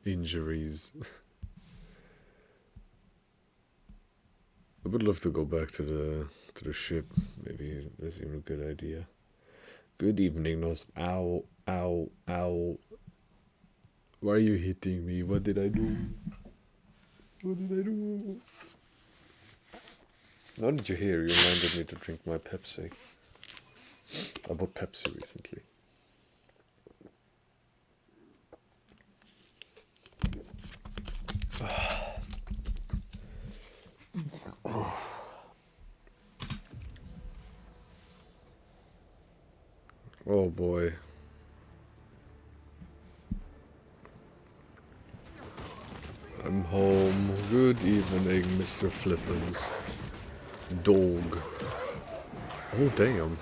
injuries. I would love to go back to the ship. Maybe that's even a good idea. Good evening, Nos. Ow, ow, ow. Why are you hitting me? What did I do? What did I do? Now that you're here, you reminded me to drink my Pepsi. I bought Pepsi recently. Oh boy. I'm home. Good evening, Mr. Flippins. Dog. Oh damn.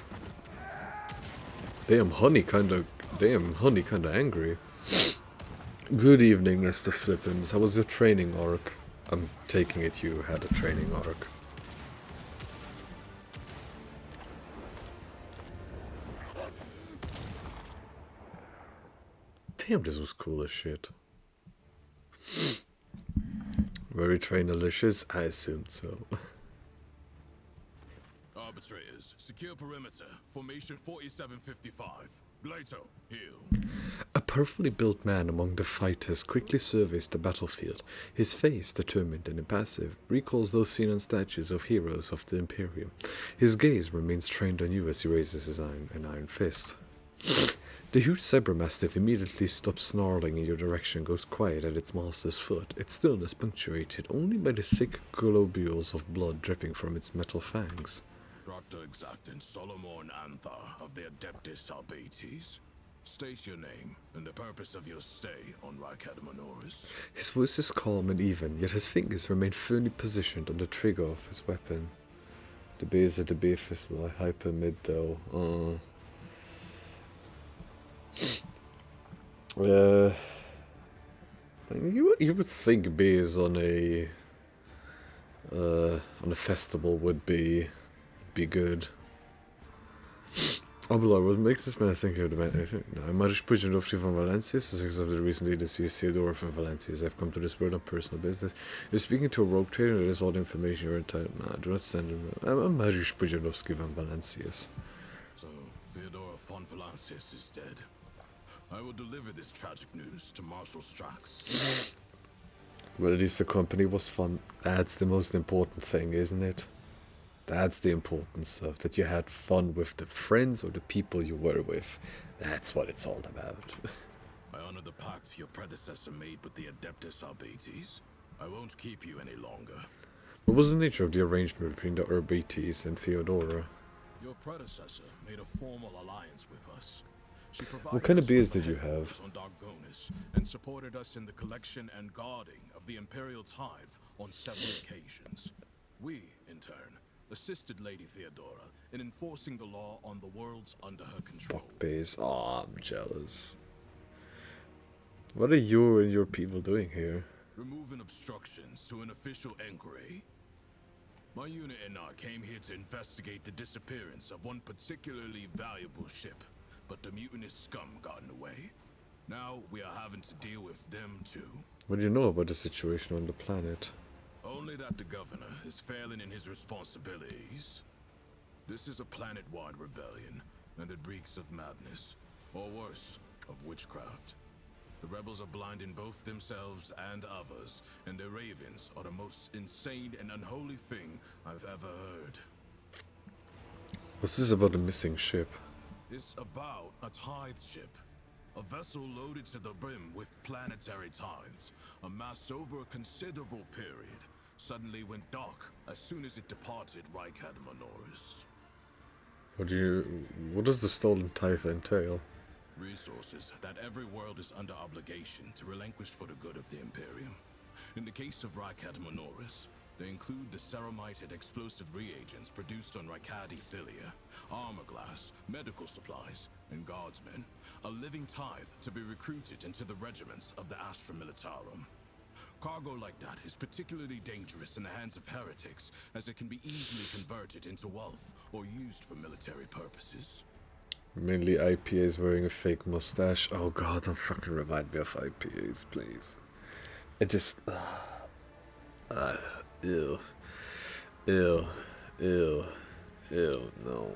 Damn, Honey kinda angry. Good evening, Mr. Flippins. How was your training arc? I'm taking it you had a training arc. Damn, this was cool as shit. Very train-alicious? I assumed so. Arbitrators, secure perimeter. Formation 4755. Glato, heal. A powerfully built man among the fighters quickly surveys the battlefield. His face, determined and impassive, recalls those seen on statues of heroes of the Imperium. His gaze remains trained on you as he raises his iron fist. The huge cybermastiff immediately stops snarling in your direction and goes quiet at its master's foot, its stillness punctuated only by the thick globules of blood dripping from its metal fangs. Proctor Exactin Solomon Anthar of the Adeptus Arbates. State your name and the purpose of your stay on Rykadamanoris. His voice is calm and even, yet his fingers remain firmly positioned on the trigger of his weapon. The base of the B fist will hyper mid though. You would think beers on a festival would be good. Oh, below, what makes this man think of the man? I'm Marish Pujanov from Valencia, since of the recently deceased Theodora from Valencia. I've come to this world on personal business. You're speaking to a rogue trader, and that is all the information you're entitled. Nah, do not stand in. I'm Marish Pujanovsky from Valencias. So, Theodora von Valencias is dead. I will deliver this tragic news to Marshal Strax. Well, at least the company was fun. That's the most important thing, isn't it? That's the importance of that you had fun with the friends or the people you were with. That's what it's all about. I honor the pact your predecessor made with the Adeptus Arbates. I won't keep you any longer. What was the nature of the arrangement between the Arbates and Theodora? Your predecessor made a formal alliance with us. She What kind of beers did you have? On Dargonis and supported us in the collection and guarding of the Imperial tithe on several occasions. We, in turn, assisted Lady Theodora in enforcing the law on the worlds under her control. Fuck beers. Aw, I'm jealous. What are you and your people doing here? Removing obstructions to an official inquiry. My unit and I came here to investigate the disappearance of one particularly valuable ship, but the mutinous scum got in the way. Now we are having to deal with them too. What do you know about the situation on the planet? A Only that the governor is failing in his responsibilities. This is a planet-wide rebellion, and it reeks of madness, or worse, of witchcraft. The rebels are blinding both themselves and others, and their ravens are the most insane and unholy thing I've ever heard. What's this about a missing ship? It's about a tithe ship. A vessel loaded to the brim with planetary tithes, amassed over a considerable period, suddenly went dark as soon as it departed Rykad Manoris. What does the stolen tithe entail? Resources that every world is under obligation to relinquish for the good of the Imperium. In the case of Rykad Manoris, they include the ceramite and explosive reagents produced on Rykadi Philia, armor glass, medical supplies, and guardsmen. A living tithe to be recruited into the regiments of the Astra Militarum. Cargo like that is particularly dangerous in the hands of heretics, as it can be easily converted into wealth or used for military purposes. Mainly IPAs wearing a fake mustache. Oh god, don't fucking remind me of IPAs, please. It just... ew. Ew. Ew. Ew. No.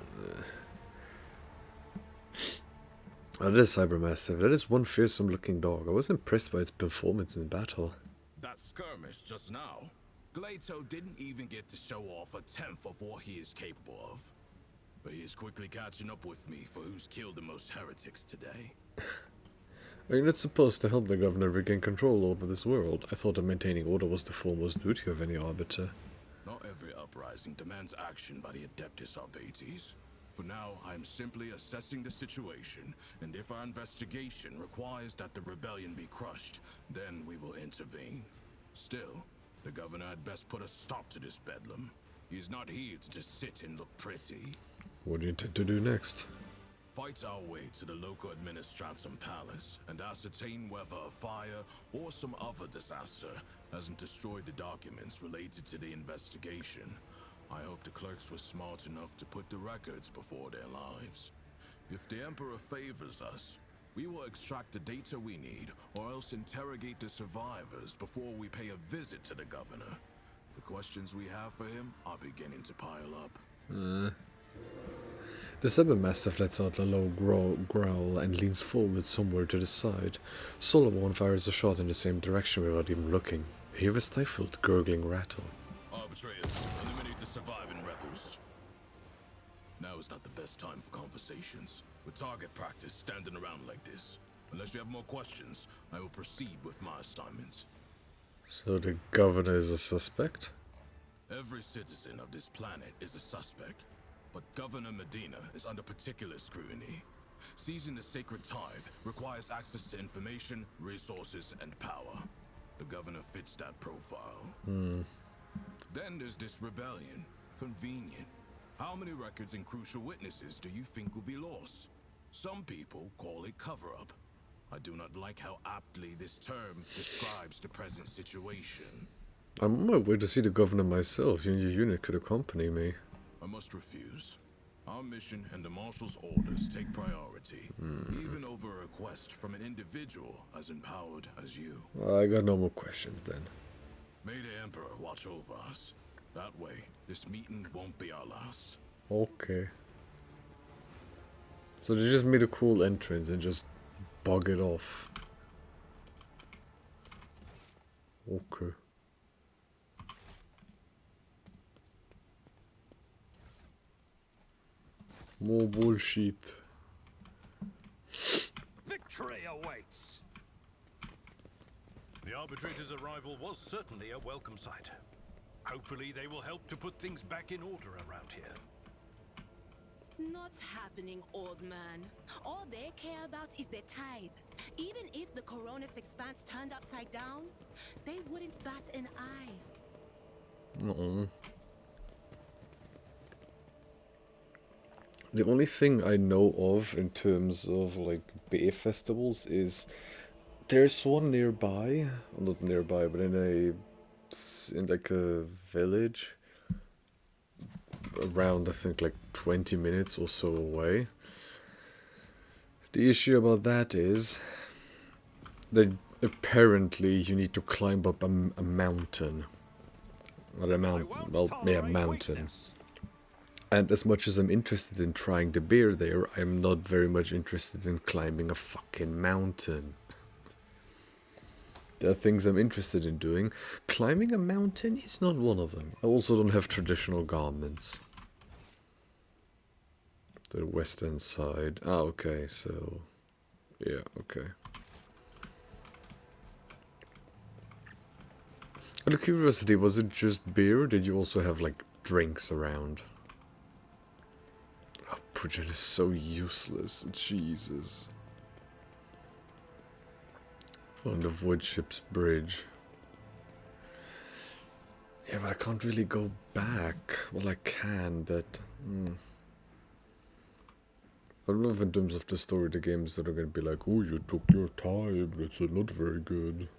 Oh, that is Cybermassive. That is one fearsome looking dog. I was impressed by its performance in battle. That skirmish just now, Glato didn't even get to show off a tenth of what he is capable of. But he is quickly catching up with me for who's killed the most heretics today. Are you not supposed to help the governor regain control over this world? I thought that maintaining order was the foremost duty of any arbiter. Not every uprising demands action by the Adeptus Arbates. For now, I am simply assessing the situation, and if our investigation requires that the rebellion be crushed, then we will intervene. Still, the governor had best put a stop to this bedlam. He is not here to just sit and look pretty. What do you intend to do next? Fight our way to the local administratum palace and ascertain whether a fire or some other disaster hasn't destroyed the documents related to the investigation. I hope the clerks were smart enough to put the records before their lives. If the Emperor favors us, we will extract the data we need, or else interrogate the survivors before we pay a visit to the governor. The questions we have for him are beginning to pile up. The Cybermastiff lets out a low growl and leans forward somewhere to the side. Solomon fires a shot in the same direction without even looking. I hear a stifled, gurgling rattle. Arbitrators, eliminate the surviving rebels. Now is not the best time for conversations. With target practice standing around like this. Unless you have more questions, I will proceed with my assignments. So the governor is a suspect? Every citizen of this planet is a suspect, but Governor Medina is under particular scrutiny. Seizing the sacred tithe requires access to information, resources, and power. The governor fits that profile. Then there's this rebellion. Convenient. How many records and crucial witnesses do you think will be lost? Some people call it cover-up. I do not like how aptly this term describes the present situation. I'm on my way to see the governor myself. Your unit could accompany me. I must refuse. Our mission and the Marshal's orders take priority, even over a request from an individual as empowered as you. I got no more questions then. May the Emperor watch over us. That way, this meeting won't be our last. Okay. So they just made a cool entrance and just bug it off. Okay. More bullshit. Victory awaits! The arbitrator's arrival was certainly a welcome sight. Hopefully they will help to put things back in order around here. Not happening, old man. All they care about is their tithe. Even if the Coronis expanse turned upside down, they wouldn't bat an eye. Uh-uh. The only thing I know of in terms of like beer festivals is there's one nearby, well, not nearby, but in like a village around I think like 20 minutes or so away. The issue about that is that apparently you need to climb up a mountain Not a I mountain. won't Well, yeah, tolerate mountain. weakness. And as much as I'm interested in trying the beer there, I'm not very much interested in climbing a fucking mountain. There are things I'm interested in doing. Climbing a mountain is not one of them. I also don't have traditional garments. The western side. Ah, okay, so... yeah, okay. Out of curiosity, was it just beer, or did you also have, like, drinks around? Oh, Bridget is so useless. Jesus. On the Void Ship's bridge. Yeah, but I can't really go back. Well, I can, but... I don't know if in terms of the story, the games that are going to be like, oh, you took your time, that's not very good.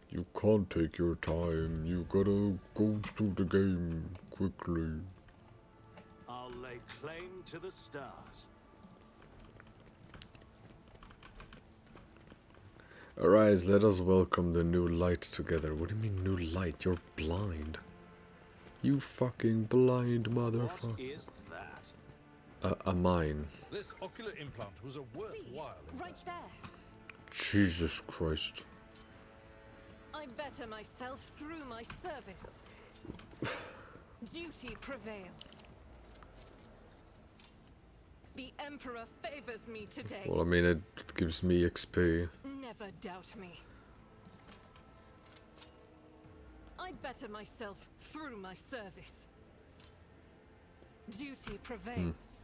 You can't take your time, you gotta go through the game quickly. I'll lay claim to the stars. Arise, let us welcome the new light together. What do you mean new light? You're blind. You fucking blind What motherfucker. is that? A mine. This ocular implant was a worthwhile Right investment. there. Jesus Christ. I better myself through my service. Duty prevails. The Emperor favors me today. Well, I mean, it gives me XP. Never doubt me. I better myself through my service. Duty prevails.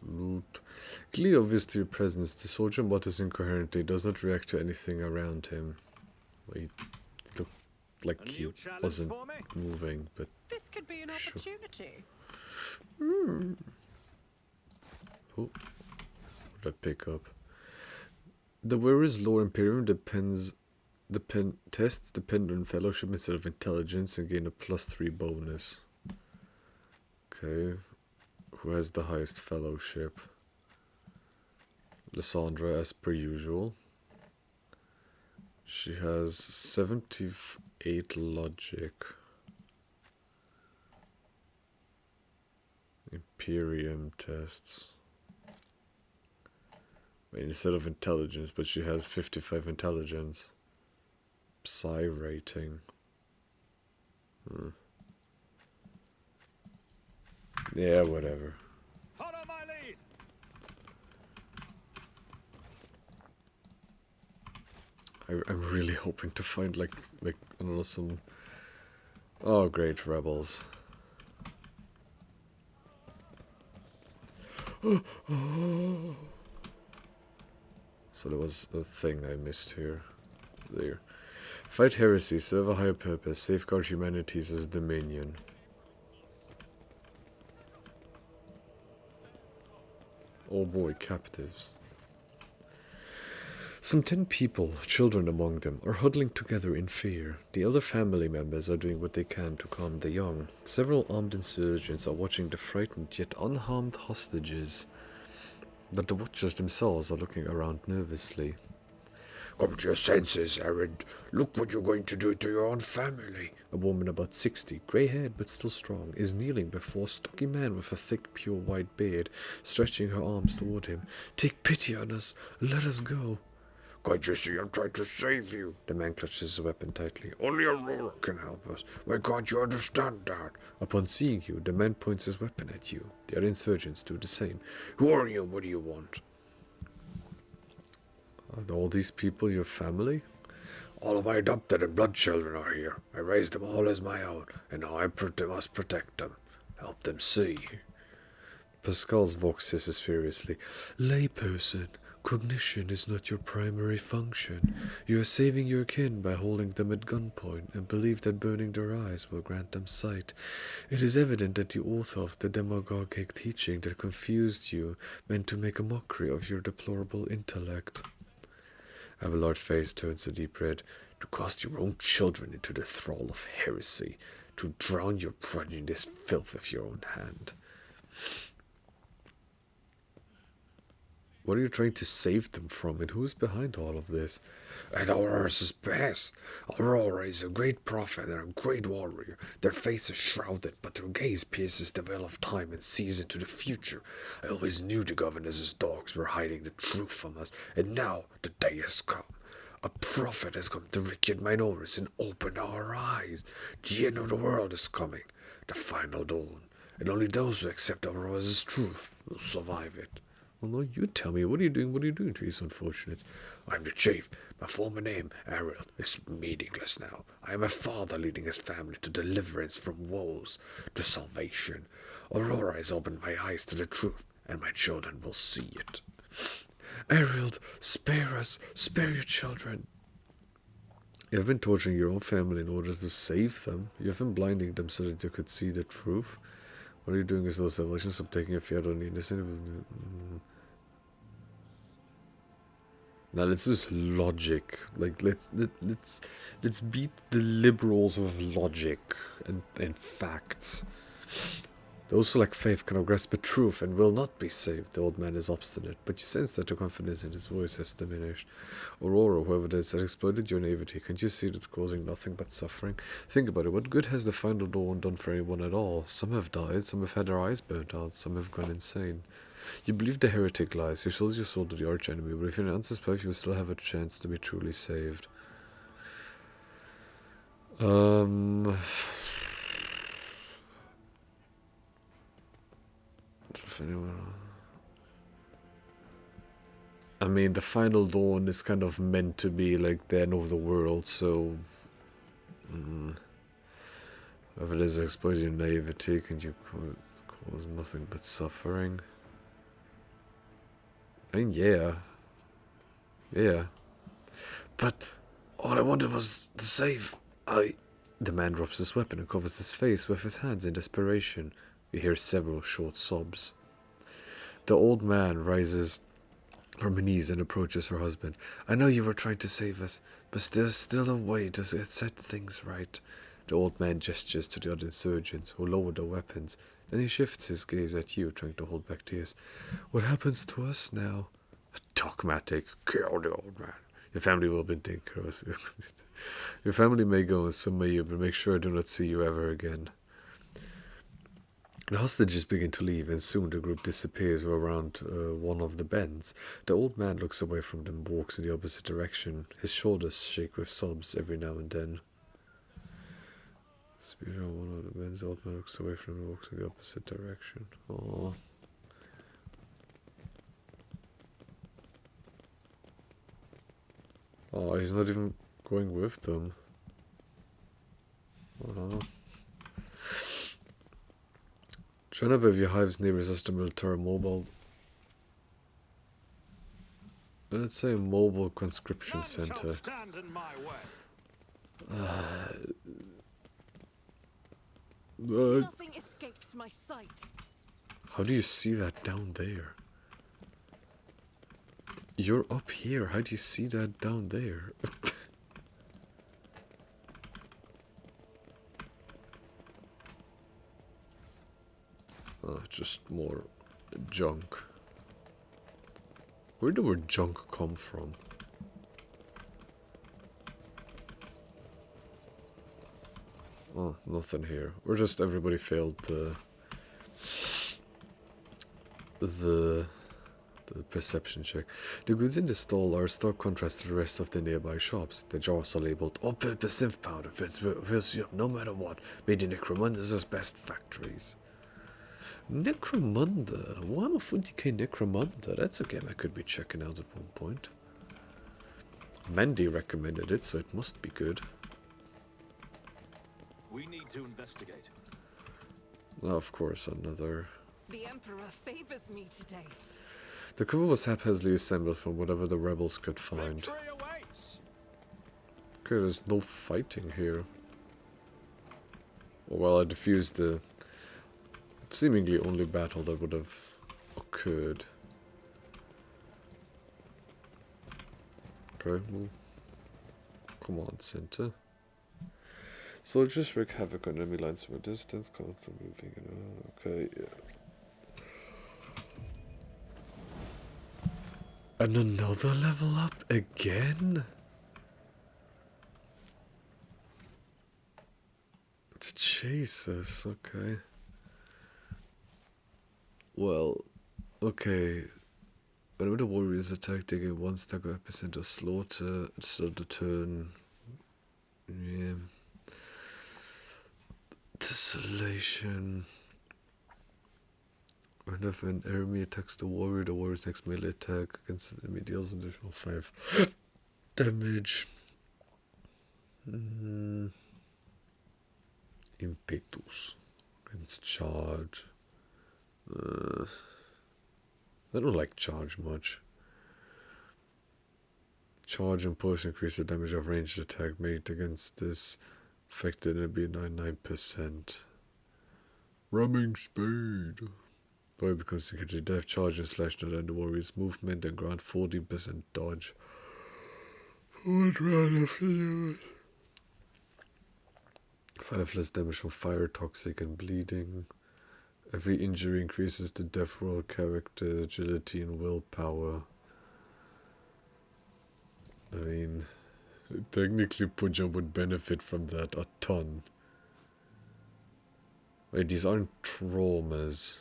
Loot. Clearly obvious to your presence, the soldier mutters incoherently, does not react to anything around him. Well, he looked like A he new challenge wasn't for me? moving, but... This could be an Sure. opportunity. Oh, what did I pick up? The wearer's lore Imperium tests depend on fellowship instead of intelligence and gain a +3 bonus. Okay, who has the highest fellowship? Lysandra, as per usual. She has 78 logic. Imperium tests. I mean, instead of intelligence, but she has 55 intelligence. Psi rating. Yeah, whatever. Follow my lead. I'm really hoping to find like I don't know, some... Oh, great, rebels. So there was a thing I missed here. There. Fight heresy, serve a higher purpose, safeguard humanities as dominion. Oh boy, captives. Some 10 people, children among them, are huddling together in fear. The other family members are doing what they can to calm the young. Several armed insurgents are watching the frightened yet unharmed hostages. But the watchers themselves are looking around nervously. Come to your senses, Aaron. Look what you're going to do to your own family. A woman about 60, grey-haired but still strong, is kneeling before a stocky man with a thick, pure white beard, stretching her arms toward him. Take pity on us. Let us go. Can't you see I'm trying to save you? The man clutches his weapon tightly. Only Aurora can help us. Why can't you understand that? Upon seeing you, the man points his weapon at you. The other insurgents do the same. Who are you? What do you want? Are all these people your family? All of my adopted and blood children are here. I raised them all as my own, and now I must protect them. Help them see. Pascal's voice hisses furiously. Layperson, cognition is not your primary function. You are saving your kin by holding them at gunpoint and believe that burning their eyes will grant them sight. It is evident that the author of the demagogic teaching that confused you meant to make a mockery of your deplorable intellect. Abelard's face turns a deep red. To cast your own children into the thrall of heresy. To drown your progeny in this filth with your own hand. What are you trying to save them from, and who is behind all of this? At Aurora's best. Aurora is a great prophet and a great warrior. Their face is shrouded, but their gaze pierces the veil of time and sees into the future. I always knew the governess's dogs were hiding the truth from us, and now the day has come. A prophet has come to Rickard Minoris and open our eyes. The end of the world is coming, the final dawn, and only those who accept Aurora's truth will survive it. Well, no, you tell me. What are you doing? What are you doing to these unfortunates? I'm the chief. My former name, Ariel, is meaningless now. I am a father leading his family to deliverance from woes, to salvation. Aurora has opened my eyes to the truth, and my children will see it. Ariel, spare us. Spare your children. You have been torturing your own family in order to save them. You have been blinding them so that you could see the truth. What are you doing as well, salvation? Stop taking a fiat on the innocent. Now let's just logic. Like let's beat the liberals with logic and facts. Those who lack faith cannot grasp the truth and will not be saved. The old man is obstinate, but you sense that the confidence in his voice has diminished. Aurora, whoever it is, has exploited your naivety. Can't you see that it's causing nothing but suffering? Think about it. What good has the final dawn done for anyone at all? Some have died, some have had their eyes burnt out, some have gone insane. You believe the heretic lies. You sold your soul to the archenemy, but if you're an unsuspect, you will still have a chance to be truly saved. I mean, the final dawn is kind of meant to be like the end of the world, so if it is exploiting naivety, can you cause nothing but suffering? I mean, yeah, but all I wanted was to save. The man drops his weapon and covers his face with his hands in desperation. You hear several short sobs. The old man rises from her knees and approaches her husband. I know you were trying to save us, but there's still a way to set things right. The old man gestures to the other insurgents, who lower their weapons. Then he shifts his gaze at you, trying to hold back tears. What happens to us now? Dogmatic. Kill the old man. Your family will be taken care of. Your family may go and so may you, but make sure I do not see you ever again. The hostages begin to leave, and soon the group disappears around one of the bends. The old man looks away from them and walks in the opposite direction. His shoulders shake with sobs every now and then. One of the bends, the old man looks away from them and walks in the opposite direction. Aww. Oh, he's not even going with them. Join up if your hive's neighbors are military mobile. Let's say a mobile conscription center. Nothing escapes my sight. How do you see that down there? You're up here. How do you see that down there? Just more junk. Where did the word junk come from? Oh, nothing here. Or just everybody failed the perception check. The goods in the stall are a stark contrast to the rest of the nearby shops. The jars are labeled all-purpose synth powder, fills you up no matter what, made in Necromunda's best factories. Necromunda? Warhammer 40k Necromunda? That's a game I could be checking out at one point. Mandy recommended it, so it must be good. We need to investigate. Oh, of course, another... The Emperor favors me today. The cover was haphazardly assembled from whatever the rebels could find. Victory awaits. Okay, there's no fighting here. Well, I defused the seemingly only battle that would have occurred. Okay, well, come on, center. Soldiers wreak havoc on enemy lines from a distance, constantly moving. Okay, yeah. And another level up again? Jesus, okay. Well, okay. Whenever the warriors attack, they get 1 stack of epicenter slaughter. Start the turn. Yeah. Desolation. Whenever an enemy attacks the warrior's next melee attack against the enemy deals an additional 5 damage. Impetus against charge. I don't like charge much. Charge and push increase the damage of ranged attack made against this affected enemy 99%. Ramming speed. Boy becomes secretary death, charge and slash not end the warrior's movement and grant 14% dodge. Would rather feel 5 less damage from fire, toxic and bleeding. Every injury increases the death roll character, agility and willpower. I mean, technically Puja would benefit from that a ton. Wait, these aren't traumas.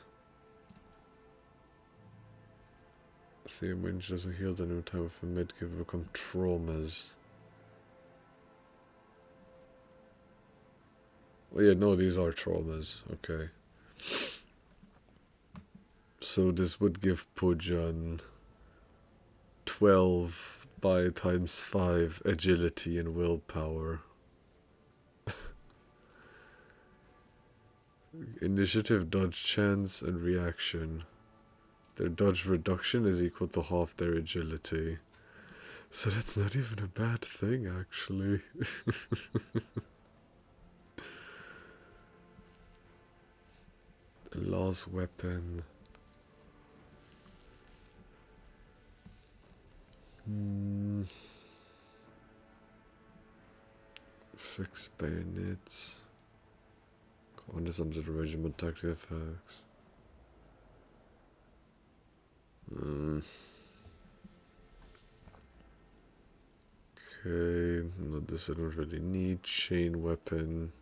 The range doesn't heal the new time of a medkit become traumas. Oh yeah, no, these are traumas. Okay. So this would give Pujan 12 by times 5 agility and willpower. Initiative, dodge, chance, and reaction. Their dodge reduction is equal to half their agility. So that's not even a bad thing, actually. The law's weapon. Fixed bayonets. Commanders under the regiment tactical effects. Okay, no, this I don't really need. Chain weapon.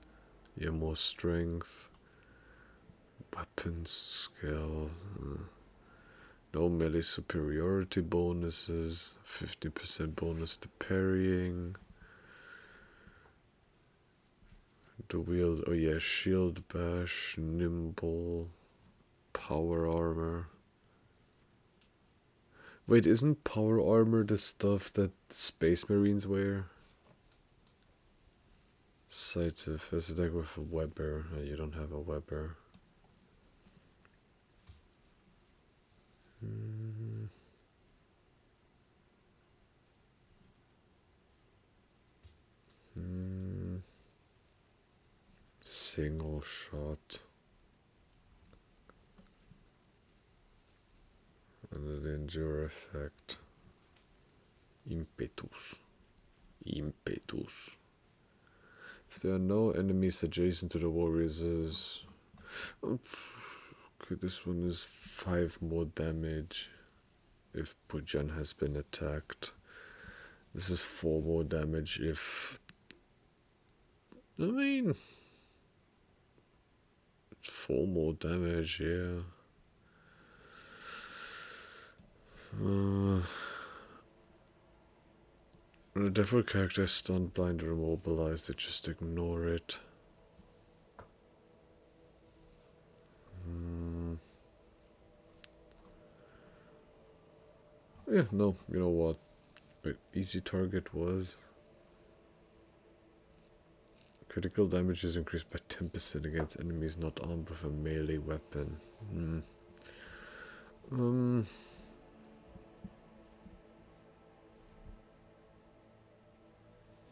Yeah, more strength. Weapon skill. No melee superiority bonuses. 50% bonus to parrying. The wield, oh yeah, shield bash, nimble, power armor. Wait, isn't power armor the stuff that space marines wear? Sight of first attack with a Weber. Oh, you don't have a Weber. Single shot. Under the endure effect. Impetus. Impetus. If there are no enemies adjacent to the warriors, okay, this one is 5 more damage if Pujan has been attacked. This is 4 more damage if... I mean... 4 more damage, yeah. When a default character is stunned, blind, or immobilized, they just ignore it. Yeah, no, you know what? Wait, easy target was... Critical damage is increased by 10% against enemies not armed with a melee weapon.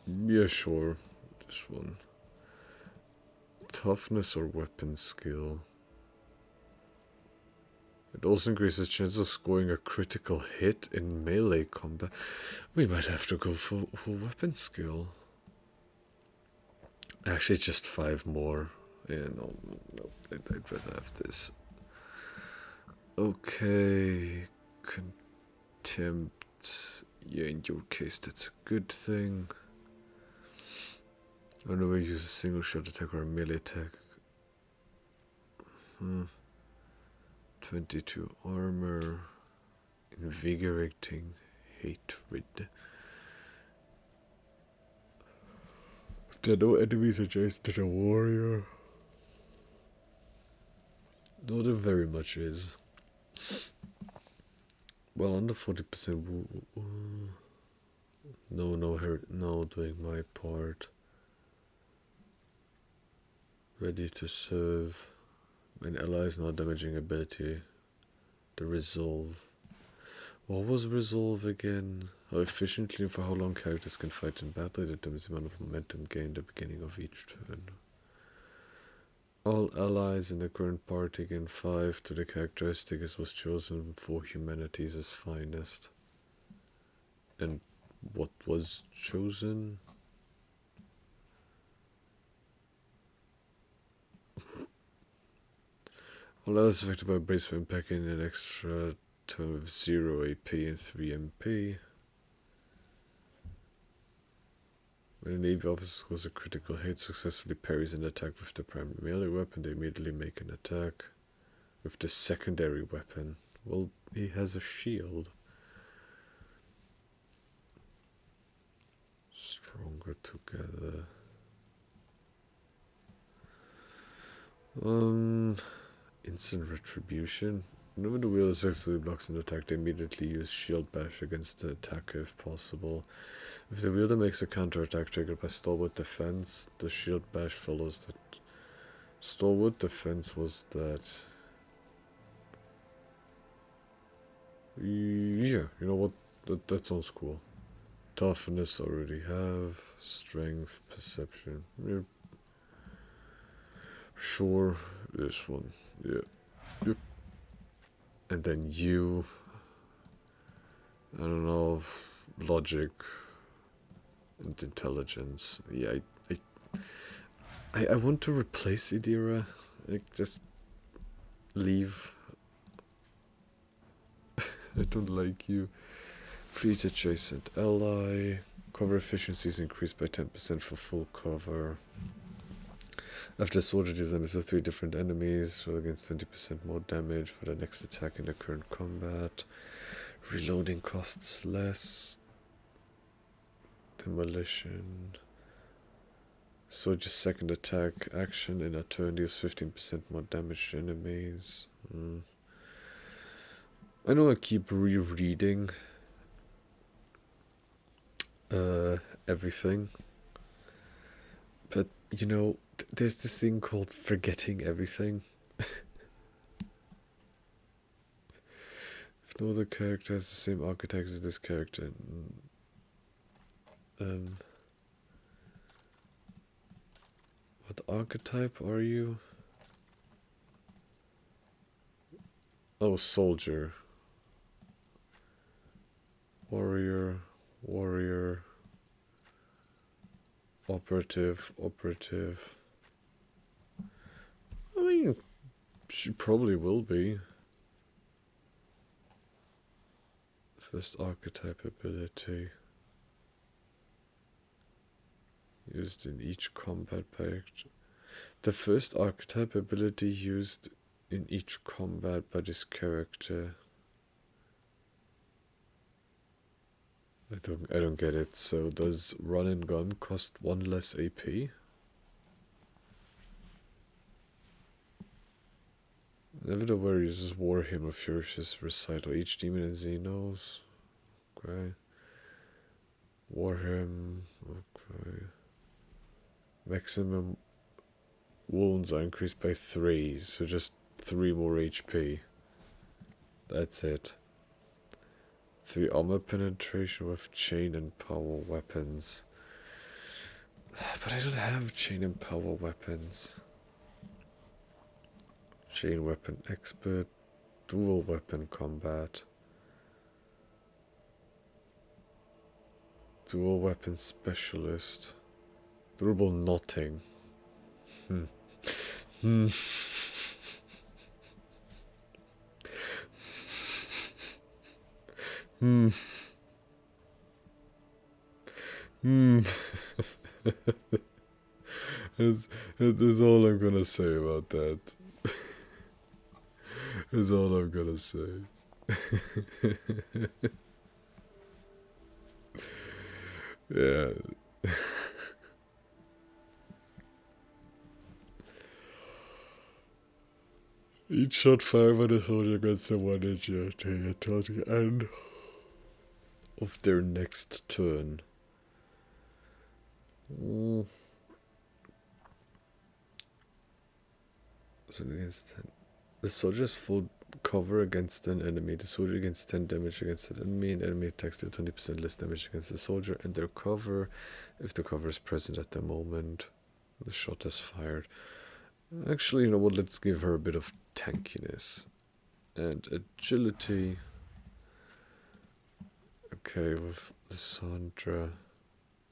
Yeah, sure. This one. Toughness or weapon skill. It also increases chances of scoring a critical hit in melee combat. We might have to go for weapon skill. Actually, just 5 more. Yeah, no, I'd rather have this. Okay. attempt. Yeah, in your case, that's a good thing. I don't know whether you use a single shot attack or a melee attack. 22 armor. Invigorating hatred. If there are no enemies adjacent to the warrior. Not there very much is. Well, under 40%. No, doing my part. Ready to serve. An ally's not damaging ability. The resolve. What was resolve again? How efficiently and for how long characters can fight in battle determines the amount of momentum gained at the beginning of each turn. All allies in the current party gain 5 to the characteristic as was chosen for humanity's finest. And what was chosen? All allies affected by brace for impact in an extra turn with 0 AP and 3 MP. When a Navy officer scores a critical hit, successfully parries an attack with the primary melee weapon, they immediately make an attack with the secondary weapon. Well, he has a shield. Stronger together. Instant retribution. Whenever the wielder successfully blocks an attack, they immediately use shield bash against the attacker if possible. If the wielder makes a counterattack triggered by stalwart defense, the shield bash follows that. Stalwart defense was that. Yeah, you know what? That sounds cool. Toughness already have. Strength, perception. Yep. Sure, this one. Yeah. Yep. And then you. I don't know. Logic. And intelligence. Yeah, I want to replace Idira. Like, just leave. I don't like you. Fleet adjacent ally. Cover efficiency is increased by 10% for full cover. After soldier designs of 3 different enemies, roll against 20% more damage for the next attack in the current combat. Reloading costs less. Demolition. Soldier's second attack action in a turn deals 15% more damage to enemies. I know I keep rereading everything, but you know, there's this thing called forgetting everything. If no other character has the same archetype as this character, what archetype are you? Oh, soldier. Warrior. Operative. I mean, she probably will be. First archetype ability. Used in each combat pact. The first archetype ability used in each combat by this character. I don't get it. So does run and gun cost 1 less AP? Never where uses Warhammer Furious Recital. Each demon in Xenos. Okay. Warhammer. Okay. Maximum wounds are increased by 3, so just 3 more HP. That's it. 3 armor penetration with chain and power weapons. But I don't have chain and power weapons. Chain weapon expert. Dual weapon combat. Dual weapon specialist. Durable knotting. Hmm. Hmm. That's all I'm gonna say about that. That's all I'm gonna say. Yeah. Each shot fired by the soldier gets the one inch until the end of their next turn. Mm. So against 10. The soldier's full cover against an enemy. The soldier gains 10 damage against an enemy, and enemy attacks do 20% less damage against the soldier and their cover if the cover is present at the moment the shot is fired. Actually, you know what? Let's give her a bit of tankiness and agility. Okay, with Sandra.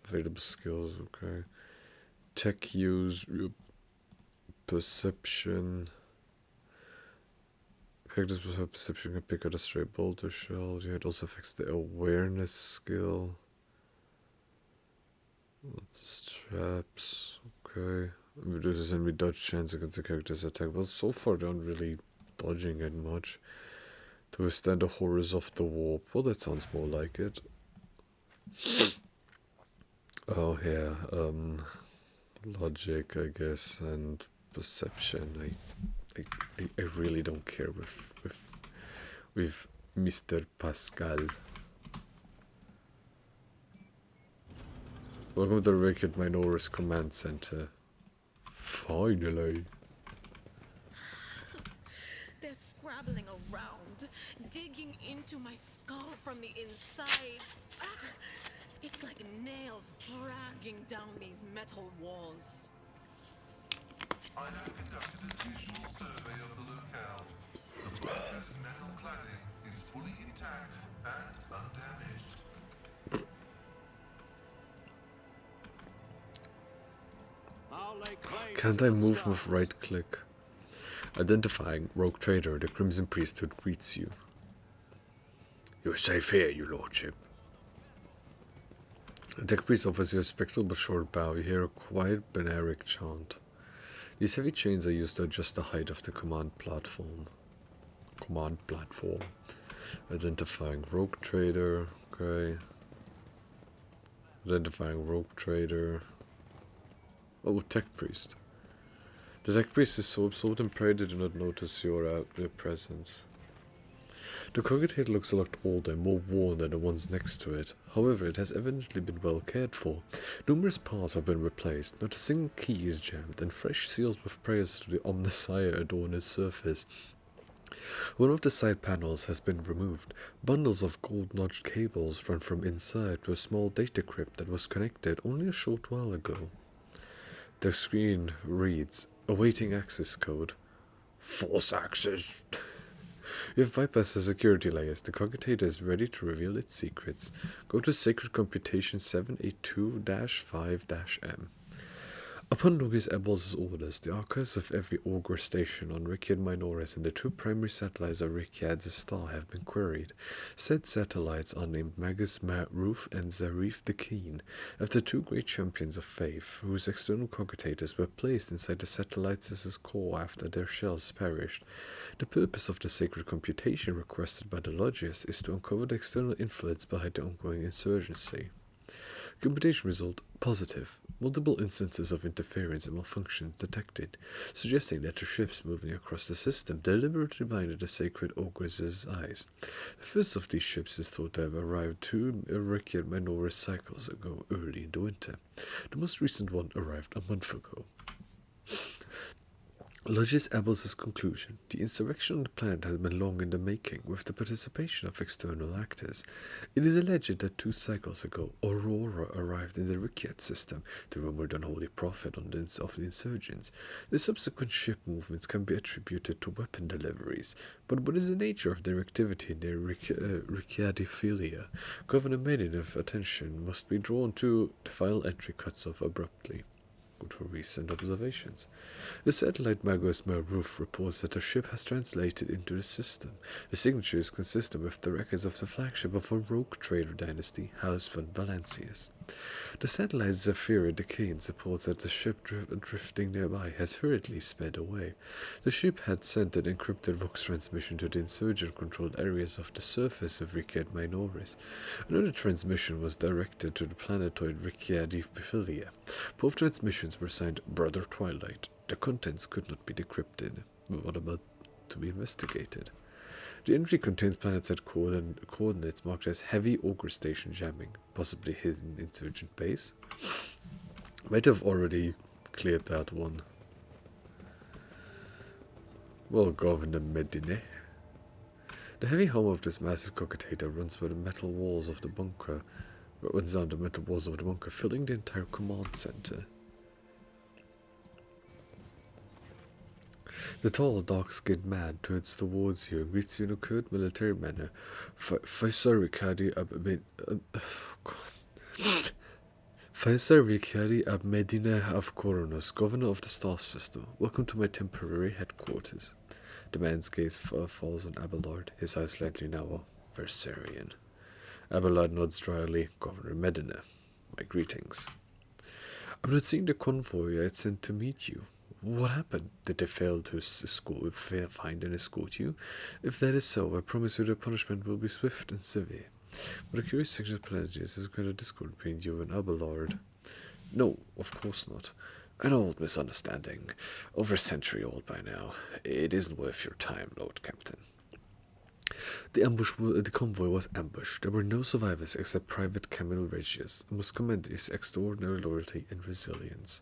Available skills, okay. Tech use, perception. Characters with high perception can pick out a stray boulder shell. Yeah, it also affects the awareness skill. Lots of traps, okay. Reduces enemy dodge chance against the character's attack. Well, so far they aren't really dodging it much. To withstand the horrors of the warp. Well, that sounds more like it. Oh yeah, logic, I guess, and perception. I really don't care with Mr. Pascal. Welcome to the Wicked Minoris Command Center. Finally. They're scrabbling around, digging into my skull from the inside. Ah, it's like nails dragging down these metal walls. I have conducted a visual survey of the locale. The bunker's metal cladding is fully intact and undamaged. I'll lay claim Can't to I the move stars. with right click? Identifying Rogue Trader, the Crimson Priesthood greets you. You're safe here, your lordship. The Tech Priest offers you a spectral but short bow. You hear a quiet Benaric chant. These heavy chains are used to adjust the height of the command platform. Identifying Rogue Trader, okay. Identifying Rogue Trader. Oh, Tech Priest. The Tech Priest is so absorbed in prayer they do not notice your presence. The congregate looks a lot older and more worn than the ones next to it. However, it has evidently been well cared for. Numerous parts have been replaced, not a single key is jammed, and fresh seals with prayers to the Omnissiah adorn its surface. One of the side panels has been removed. Bundles of gold-notched cables run from inside to a small data crypt that was connected only a short while ago. The screen reads, awaiting access code. Force access. You have bypassed the security layers. The cogitator is ready to reveal its secrets. Go to Sacred Computation 782-5-M. Upon Nugis Ebbels' orders, the archives of every Augur station on Rikiad Minoris and the two primary satellites of Rikiad's star have been queried. Said satellites are named Magus Ruf and Zarif the Keen, after two great champions of faith, whose external cogitators were placed inside the satellites' core after their shells perished. The purpose of the sacred computation requested by the Logius is to uncover the external influence behind the ongoing insurgency. Computation result positive. Multiple instances of interference and malfunctions detected, suggesting that the ships moving across the system deliberately blinded the sacred Ogre's eyes. The first of these ships is thought to have arrived 2 Rikiad Minoris cycles ago, early in the winter. The most recent one arrived a month ago. Logius Abels' conclusion: the insurrection on the planet has been long in the making, with the participation of external actors. It is alleged that 2 cycles ago, Aurora arrived in the Rikiad system, the rumored unholy prophet of the insurgents. The subsequent ship movements can be attributed to weapon deliveries, but what is the nature of their activity in their Rikiadiphilia? Governor Medin of attention must be drawn to. The final entry cuts off abruptly. good for recent observations. The satellite Magos Roof reports that the ship has translated into the system. The signature is consistent with the records of the flagship of a rogue trader dynasty, House von Valancius. The satellite Zephyra Decane supports that the ship drifting nearby has hurriedly sped away. The ship had sent an encrypted Vox transmission to the insurgent-controlled areas of the surface of Ricciad Minoris. Another transmission was directed to the planetoid Ricciadi Biphilia. Both transmissions were signed Brother Twilight. The contents could not be decrypted. What about to be investigated? The entry contains planet-set coordinates marked as Heavy Ogre Station jamming, possibly hidden insurgent base. Might have already cleared that one. Well, Governor Medine. The heavy hum of this massive cockatator runs by the metal walls of the bunker, runs down the metal walls of the bunker, filling the entire command center. The tall, dark-skinned man turns towards you and greets you in a curt military manner. Faisal Ricciardi ab Medina of Coronos, Governor of the Star System. Welcome to my temporary headquarters. The man's gaze falls on Abelard, his eyes slightly now Versarian. Abelard nods dryly. Governor Medina, my greetings. I'm not seeing the convoy I had sent to meet you. What happened? Did they fail to find and escort you? If that is so, I promise you the punishment will be swift and severe. But a curious section of Pelagius is quite a discord between you and Abelard. No, of course not. An old misunderstanding. Over a century old by now. It isn't worth your time, Lord Captain. The convoy was ambushed. There were no survivors except Private Camille Regius, and must commend his extraordinary loyalty and resilience.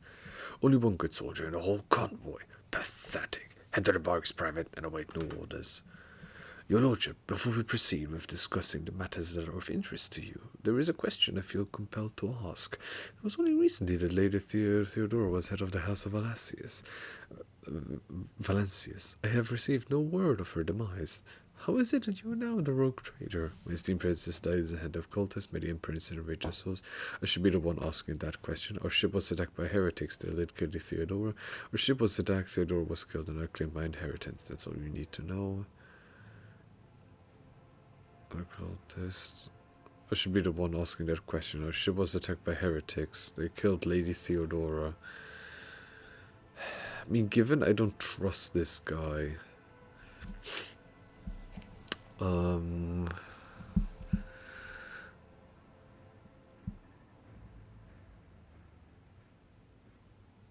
Only one good soldier in the whole convoy. Pathetic. Head to the barracks, Private, and await no orders. Your Lordship, before we proceed with discussing the matters that are of interest to you, there is a question I feel compelled to ask. It was only recently that Lady Theodora was head of the House of Valancius. I have received no word of her demise. How is it that you are now the rogue trader? My esteemed princess died as a head of cultists, Median Prince and Regisos. I should be the one asking that question. Our ship was attacked by heretics, they led Lady Theodora. Our ship was attacked, Theodora was killed, and I claimed my inheritance. That's all you need to know. Cultists. I should be the one asking that question. Our ship was attacked by heretics. They killed Lady Theodora. I mean, given I don't trust this guy. I mean,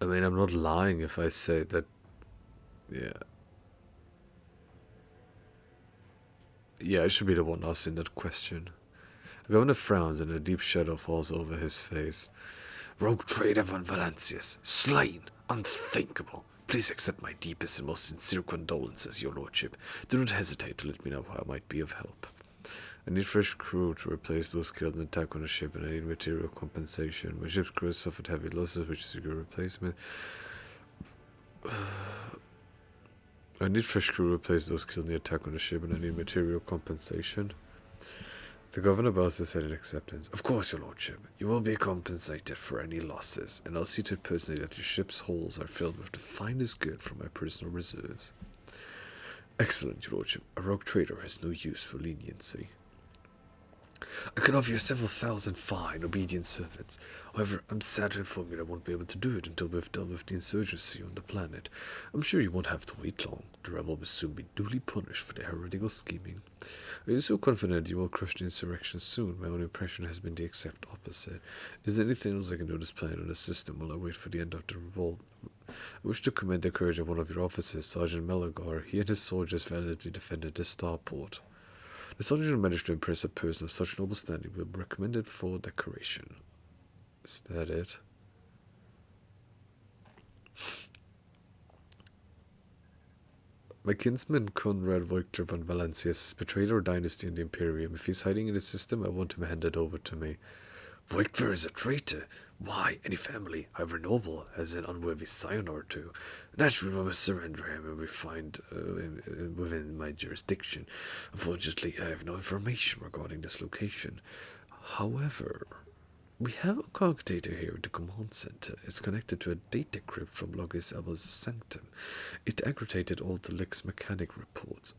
I'm not lying if I say that, yeah. Yeah, I should be the one asking that question. The governor frowns and a deep shadow falls over his face. Rogue trader von Valancius, slain, unthinkable. Please accept my deepest and most sincere condolences, your lordship. Do not hesitate to let me know how I might be of help. I need fresh crew to replace those killed in an attack on the ship, and I need material compensation. My ship's crew has suffered heavy losses, which is a good replacement. I need fresh crew to replace those killed in the attack on the ship, and I need material compensation. The governor bows his head in acceptance. Of course, your lordship. You will be compensated for any losses, and I'll see to it personally that your ship's holds are filled with the finest good from my personal reserves. Excellent, your lordship. A rogue trader has no use for leniency. I can offer you several thousand fine, obedient servants. However, I'm sad to inform you that I won't be able to do it until we've dealt with the insurgency on the planet. I'm sure you won't have to wait long. The rebel will soon be duly punished for their heretical scheming. I am so confident you will crush the insurrection soon. My own impression has been the exact opposite. Is there anything else I can do to this planet or the system while I wait for the end of the revolt? I wish to commend the courage of one of your officers, Sergeant Melagar. He and his soldiers valiantly defended the starport. The soldier who managed to impress a person of such noble standing will be recommended for decoration. Is that it? My kinsman Conrad Voigtr von Valancius has betrayed our dynasty and the Imperium. If he's hiding in the system, I want him handed over to me. Voigtr is a traitor. Why, any family, however noble, has an unworthy scion or two. Naturally, we must surrender him and we find within my jurisdiction. Unfortunately, I have no information regarding this location. However, We have a cog data here at the command center. It's connected to a data crypt from Logis Elbo's Sanctum. It aggregated all the Lex mechanic reports.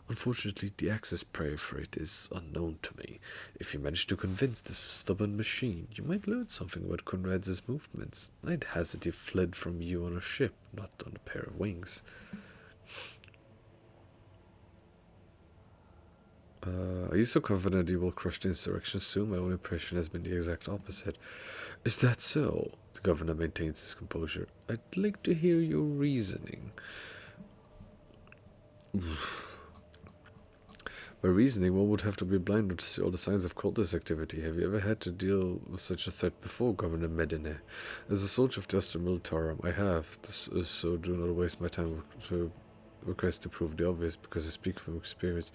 Unfortunately, the access prayer for it is unknown to me. If you manage to convince this stubborn machine, you might learn something about Conrad's movements. I'd hazard he fled from you on a ship, not on a pair of wings. Are you so confident you will crush the insurrection soon? My own impression has been the exact opposite. Is that so? The governor maintains his composure. I'd like to hear your reasoning. By reasoning, one would have to be blind to see all the signs of cultist activity. Have you ever had to deal with such a threat before, Governor Medine? As a soldier of the Astra Militarum, I have, so do not waste my time to request to prove the obvious, because I speak from experience.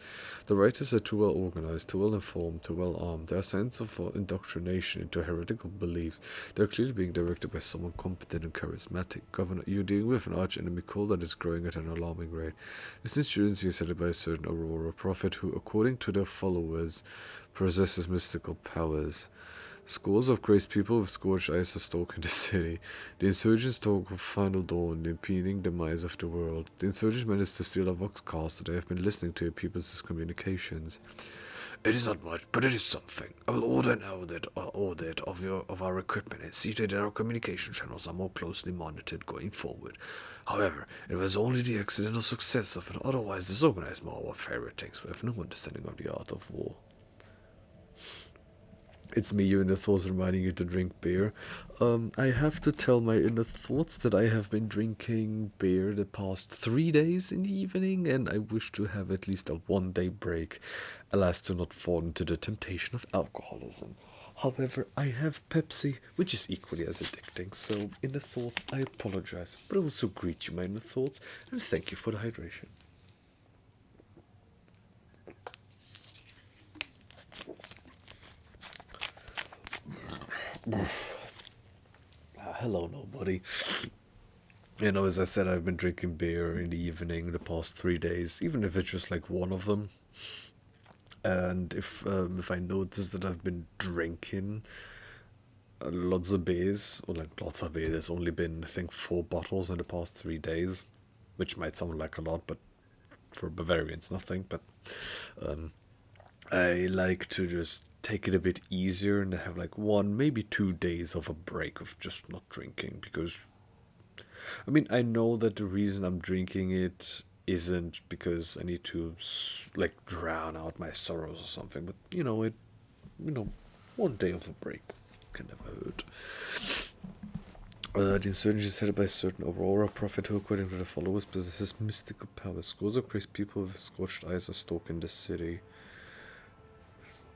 The writers are too well organized, too well informed, too well armed. There are signs of indoctrination into heretical beliefs. They are clearly being directed by someone competent and charismatic. Governor, you're dealing with an arch-enemy cult that is growing at an alarming rate. This insurgency is headed by a certain Aurora prophet who, according to their followers, possesses mystical powers. Scores of crazed people with scorched eyes are stalking the city. The insurgents talk of final dawn, the impending demise of the world. The insurgents managed to steal a voxcast that I have been listening to people's communications. It is not much, but it is something. I will order an audit of our equipment and see that our communication channels are more closely monitored going forward. However, it was only the accidental success of an otherwise disorganized mob of favorite things who have no understanding of the art of war. It's me, your inner thoughts, reminding you to drink beer. I have to tell my inner thoughts that I have been drinking beer the past 3 days in the evening, and I wish to have at least a 1-day break, alas, to not fall into the temptation of alcoholism. However, I have Pepsi, which is equally as addicting, so inner thoughts, I apologize, but I also greet you, my inner thoughts, and thank you for the hydration. Hello, nobody. You know, as I said, I've been drinking beer in the evening the past 3 days, even if it's just like one of them. And if I notice that I've been drinking lots of beers, or like lots of beer, there's only been, I think, 4 bottles in the past 3 days, which might sound like a lot, but for Bavarians, nothing. But I like to just take it a bit easier and have like 1, maybe 2 days of a break of just not drinking, because I mean, I know that the reason I'm drinking it isn't because I need to like drown out my sorrows or something, but 1 day of a break can never hurt. The insurgency is headed by a certain Aurora prophet who, according to the followers, possesses mystical powers. Scores of crazed people with scorched eyes are stalking the city.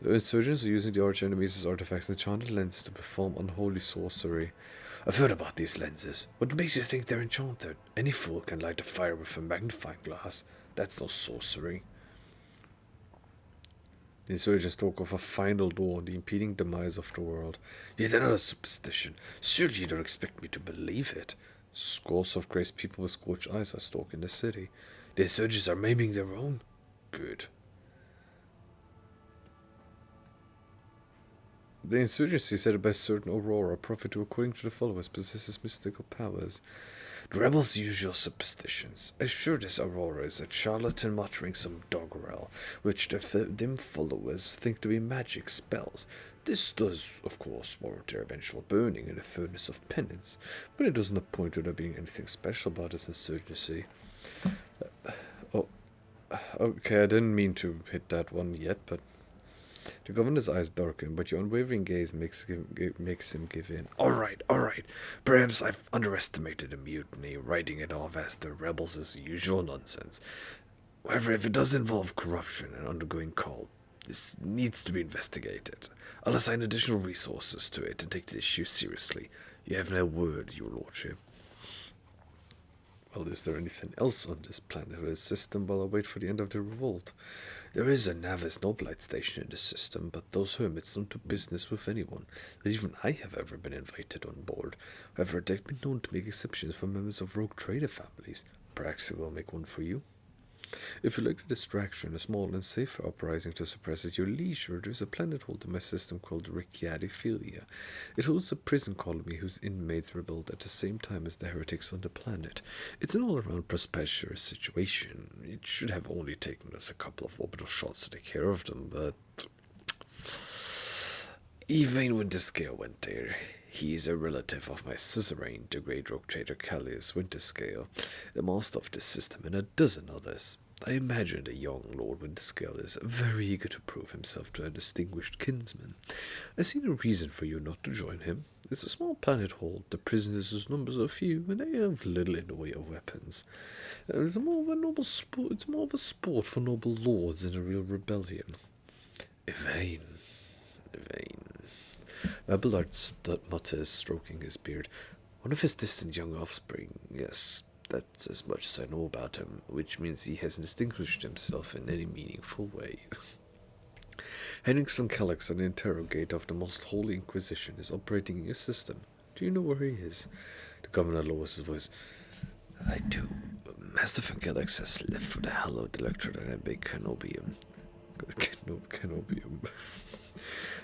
The insurgents are using the arch-enemies as artifacts and enchanted lenses to perform unholy sorcery. I've heard about these lenses. What makes you think they're enchanted? Any fool can light a fire with a magnifying glass. That's no sorcery. The insurgents talk of a final dawn, the impending demise of the world. Yet another superstition. Surely you don't expect me to believe it. Scores of crazed people with scorched eyes are stalking the city. The insurgents are maiming their own. Good. The insurgency is headed by a certain Aurora, prophet who, according to the followers, possesses mystical powers. The rebels' usual superstitions. I'm sure this Aurora is a charlatan muttering some doggerel, which the dim followers think to be magic spells. This does, of course, warrant their eventual burning in the furnace of penance, but it does not point to there being anything special about this insurgency. Okay, I didn't mean to hit that one yet, but the governor's eyes darken, but your unwavering gaze makes him give in. All right. Perhaps I've underestimated the mutiny, writing it off as the rebels' usual nonsense. However, if it does involve corruption and undergoing cult, this needs to be investigated. I'll assign additional resources to it and take the issue seriously. You have no word, your lordship. Well, is there anything else on this planet or this system while I wait for the end of the revolt? There is a Navis Noblite station in the system, but those hermits don't do business with anyone. Not even I have ever been invited on board. However, they've been known to make exceptions for members of rogue trader families. Perhaps we will make one for you. If you like a distraction, a small and safer uprising to suppress at your leisure, there's a planet hold in my system called Reykjavik. It holds a prison colony whose inmates rebelled at the same time as the heretics on the planet. It's an all-around prosperous situation. It should have only taken us a couple of orbital shots to take care of them, but even when the scale went there, he is a relative of my suzerain, the great rogue trader Callius Winterscale, the master of this system, and a dozen others. I imagine the young Lord Winterscale is very eager to prove himself to a distinguished kinsman. I see no reason for you not to join him. It's a small planet hold, the prisoners' numbers are few, and they have little in the way of weapons. It's more of a sport for noble lords than a real rebellion. Vain. Abelard mutters, stroking his beard. One of his distant young offspring, yes, that's as much as I know about him, which means he hasn't distinguished himself in any meaningful way. Henrix von Calyx, an interrogator of the Most Holy Inquisition, is operating in your system. Do you know where he is? The governor lowers his voice. I do. Master von Calyx has left for the hallowed electrodynamic Canobium. Canobium.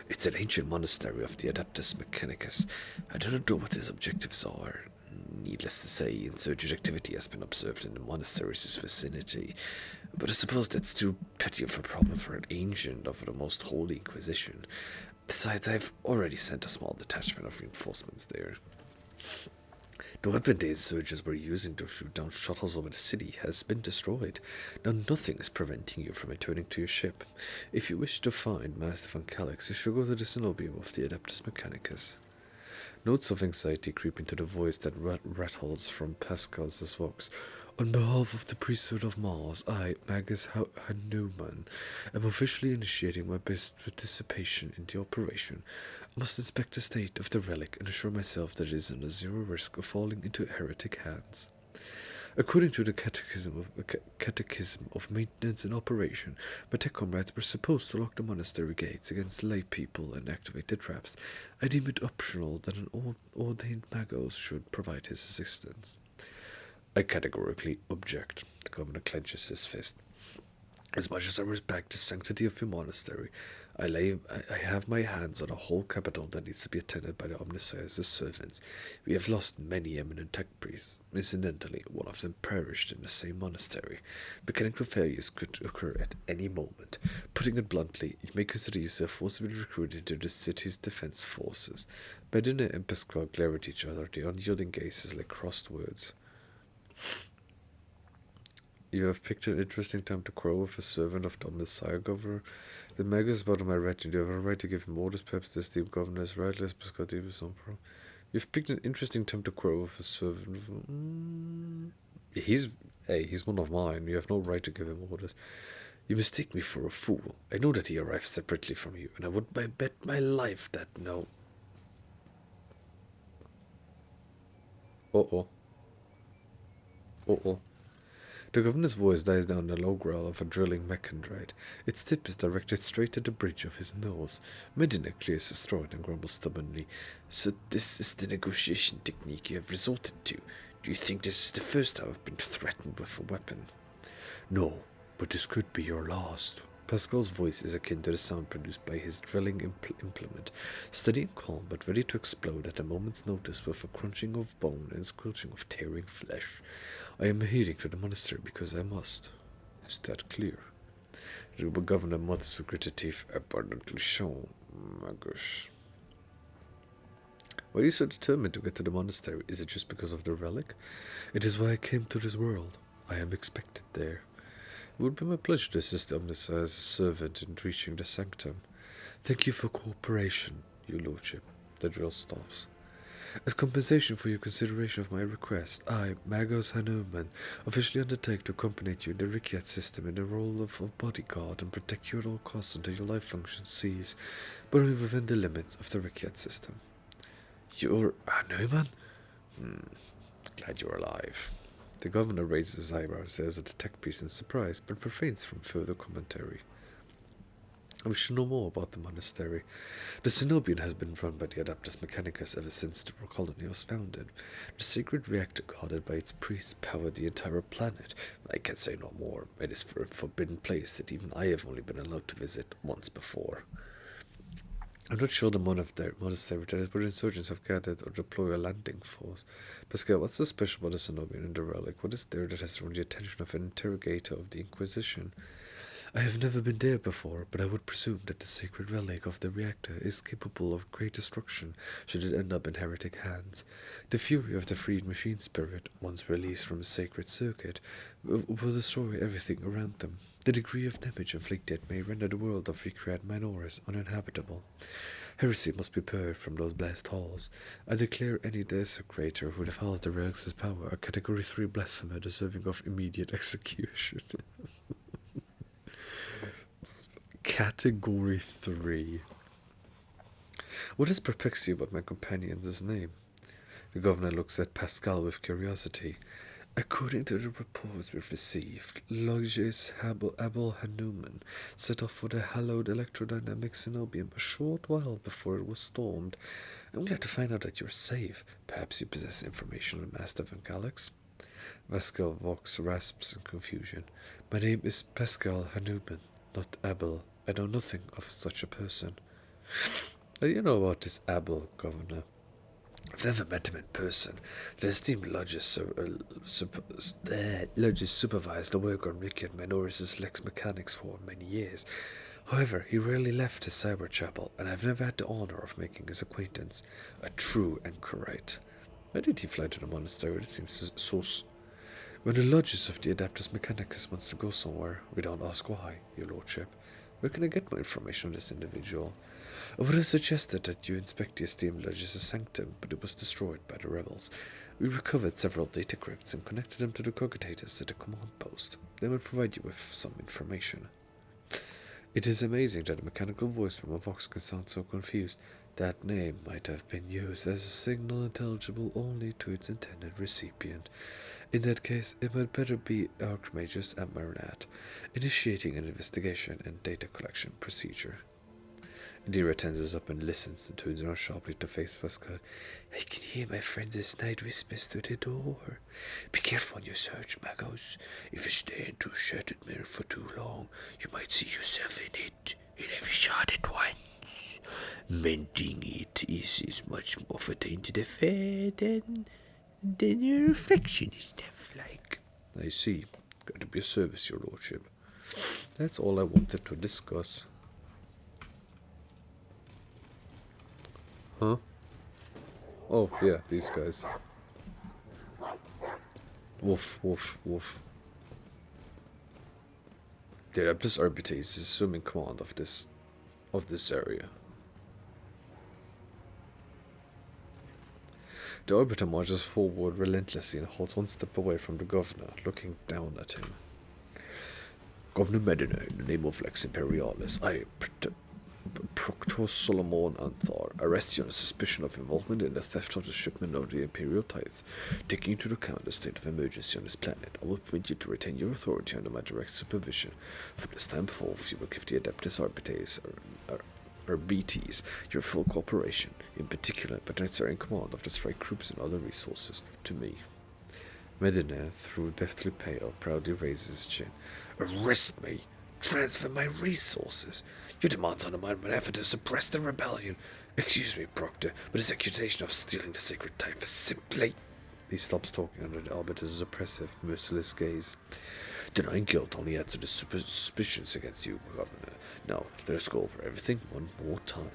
It's an ancient monastery of the Adeptus Mechanicus. I do not know what his objectives are. Needless to say, insurgent activity has been observed in the monastery's vicinity, but I suppose that's too petty of a problem for an ancient of the Most Holy Inquisition. Besides, I've already sent a small detachment of reinforcements there. The weapon the insurgents were using to shoot down shuttles over the city has been destroyed. Now nothing is preventing you from returning to your ship. If you wish to find Master von Calyx, you should go to the Cenobium of the Adeptus Mechanicus. Notes of anxiety creep into the voice that rattles from Pascal's vox. On behalf of the priesthood of Mars, I, Magus Hanuman, am officially initiating my best participation in the operation. I must inspect the state of the relic and assure myself that it is under zero risk of falling into heretic hands. According to the Catechism of Maintenance and Operation, my tech comrades were supposed to lock the monastery gates against lay people and activate the traps. I deem it optional that an ordained magos should provide his assistance. I categorically object. The governor clenches his fist. As much as I respect the sanctity of your monastery, I have my hands on a whole capital that needs to be attended by the Omnissiah's servants. We have lost many eminent tech priests. Incidentally, one of them perished in the same monastery. Mechanical failures could occur at any moment. Putting it bluntly, you may consider yourself forcibly recruited into the city's defense forces. Bedina and Pascal glare at each other, their unyielding gazes like crossed words. You have picked an interesting time to quarrel with a servant of the Omnissiah, Governor. The Magus is part of my retinue. Do you have a right to give him orders? Perhaps the esteemed governor is right. Let's You've picked an interesting time to quarrel with a servant of... He's one of mine. You have no right to give him orders. You mistake me for a fool. I know that he arrived separately from you, and I would bet my life that no... Uh-oh. The governor's voice dies down in a low growl of a drilling mechandrite. Its tip is directed straight at the bridge of his nose. Medina clears his throat and grumbles stubbornly. So this is the negotiation technique you have resorted to. Do you think this is the first time I've been threatened with a weapon? No, but this could be your last. Pascal's voice is akin to the sound produced by his drilling implement, steady and calm, but ready to explode at a moment's notice with a crunching of bone and squelching of tearing flesh. I am adhering to the monastery because I must. Is that clear? The governor mutters with gritted teeth. Abundantly so, Magus. Why are you so determined to get to the monastery? Is it just because of the relic? It is why I came to this world. I am expected there. It would be my pleasure to assist Omnissiah as a servant in reaching the sanctum. Thank you for cooperation, your lordship. The drill stops. As compensation for your consideration of my request, I, Magos Hanuman, officially undertake to accompany you in the Rikyat system in the role of a bodyguard and protect you at all costs until your life function cease, but only within the limits of the Rikyat system. You're Hanuman? Glad you're alive. The governor raises his eyebrows, stares at the tech priest in surprise, but refrains from further commentary. We should know more about the monastery. The Cenobian has been run by the Adeptus Mechanicus ever since the colony was founded. The sacred reactor guarded by its priests powered the entire planet. I can say no more. It is a forbidden place that even I have only been allowed to visit once before. I'm not sure the monastery that is, but insurgents have gathered or deploy a landing force. Pascal, what's so special about the Cenobian and the relic? What is there that has drawn the attention of an interrogator of the Inquisition? I have never been there before, but I would presume that the sacred relic of the reactor is capable of great destruction should it end up in heretic hands. The fury of the freed machine spirit, once released from a sacred circuit, will destroy everything around them. The degree of damage inflicted may render the world of recreate Minoris uninhabitable. Heresy must be purged from those blessed halls. I declare any desecrator who defiles the relics' power a Category 3 blasphemer deserving of immediate execution. Category 3. What has perplexed you about my companion's name? The governor looks at Pascal with curiosity. According to the reports we've received, Loges Abel Hanuman set off for the hallowed electrodynamic Cenobium a short while before it was stormed. I'm glad to find out that you're safe. Perhaps you possess information on Master Van Galax? Vasco Vox rasps in confusion. My name is Pascal Hanuman, not Abel. I know nothing of such a person. How do you know about this Abel, Governor? I've never met him in person. The esteemed Lodges supervised the work on Ricky and Minoris' Lex Mechanics for many years. However, he rarely left his cyber chapel, and I've never had the honor of making his acquaintance. A true anchorite. Why did he fly to the monastery? It seems so. When the Lodges of the Adeptus Mechanicus wants to go somewhere, we don't ask why, your lordship. Where can I get more information on this individual? I would have suggested that you inspect the esteemed Lodges' sanctum, but it was destroyed by the rebels. We recovered several data crypts and connected them to the cogitators at the command post. They will provide you with some information. It is amazing that a mechanical voice from a vox can sound so confused. That name might have been used as a signal intelligible only to its intended recipient. In that case, it might better be Archmagus and Marinat, initiating an investigation and data collection procedure. Indira tenses up and listens and turns around sharply to face Pascal. I can hear my friend's night whispers through the door. Be careful on your search, Magos. If you stay in too shattered mirror for too long, you might see yourself in it, in every shot at once. Mending it is much more of a tainted affair than a reflection is death-like. I see. Got to be of service, your lordship. That's all I wanted to discuss. Huh? Oh, yeah, these guys. Woof, woof, woof. The Adeptus Arbites is assuming command of this area. The Arbiter marches forward relentlessly and halts one step away from the governor, looking down at him. Governor Medina, in the name of Lex Imperialis, I, Proctor Solomon Anthar, arrest you on suspicion of involvement in the theft of the shipment of the Imperial tithe. Taking into account the state of emergency on this planet, I will permit you to retain your authority under my direct supervision. From this time forth, you will give the Adeptus Arbites, or BTs, your full cooperation, in particular by transferring command of the strike groups and other resources to me. Medina, through deathly pale, proudly raises his chin. Arrest me! Transfer my resources! Your demands undermine my effort to suppress the rebellion. Excuse me, Proctor, but his accusation of stealing the sacred tithe is simply... He stops talking under the Arbiter's oppressive, merciless gaze. Denying guilt only adds to the suspicions against you, Governor. Now, let us go over everything one more time.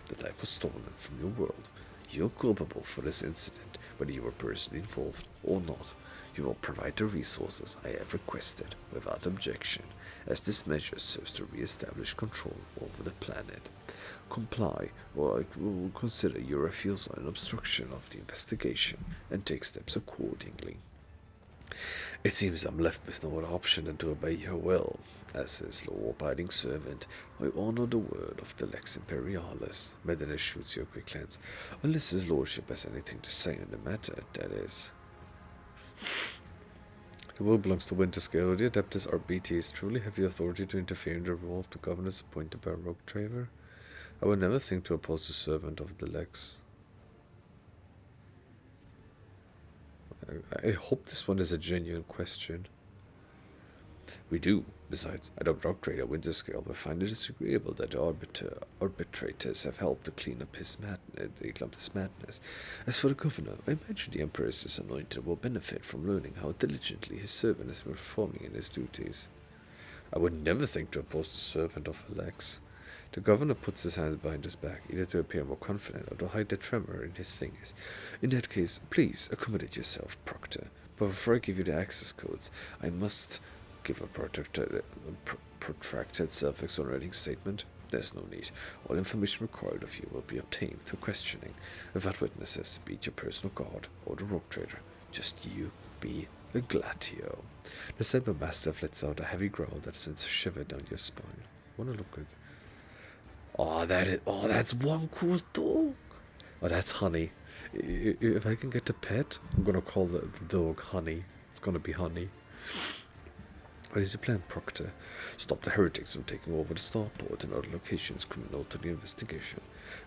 The tithe was stolen from your world. You are culpable for this incident, whether you were personally involved or not. You will provide the resources I have requested without objection, as this measure serves to re-establish control over the planet. Comply, or I will consider your refusal an obstruction of the investigation and take steps accordingly. It seems I'm left with no other option than to obey your will. As his law-abiding servant, I honor the word of the Lex Imperialis. Medina shoots you a quick glance. Unless his lordship has anything to say on the matter, that is. The world belongs to Winterscale. The Adeptus RBTs truly have the authority to interfere in the role of the governors appointed by a rogue trader. I would never think to oppose the servant of the Lex. I hope this one is a genuine question. We do. Besides, I don't rogue trader Winterscale, but find it disagreeable that the arbitrators have helped to clean up his madness. As for the governor, I imagine the Empress's anointed will benefit from learning how diligently his servant has been performing in his duties. I would never think to oppose the servant of Alex. The governor puts his hands behind his back, either to appear more confident or to hide the tremor in his fingers. In that case, please accommodate yourself, Proctor. But before I give you the access codes, I must give a protracted self-exonerating statement. There's no need. All information required of you will be obtained through questioning, without witnesses, be it your personal guard or the rogue trader. Just you be a Glatio. The Cyber Mastiff lets out a heavy growl that sends a shiver down your spine. Wanna look good? That's one cool dog. Oh, that's Honey. If I can get a pet, I'm gonna call the dog Honey. It's gonna be Honey. What is your plan, Proctor? Stop the heretics from taking over the starport and other locations criminal to the investigation.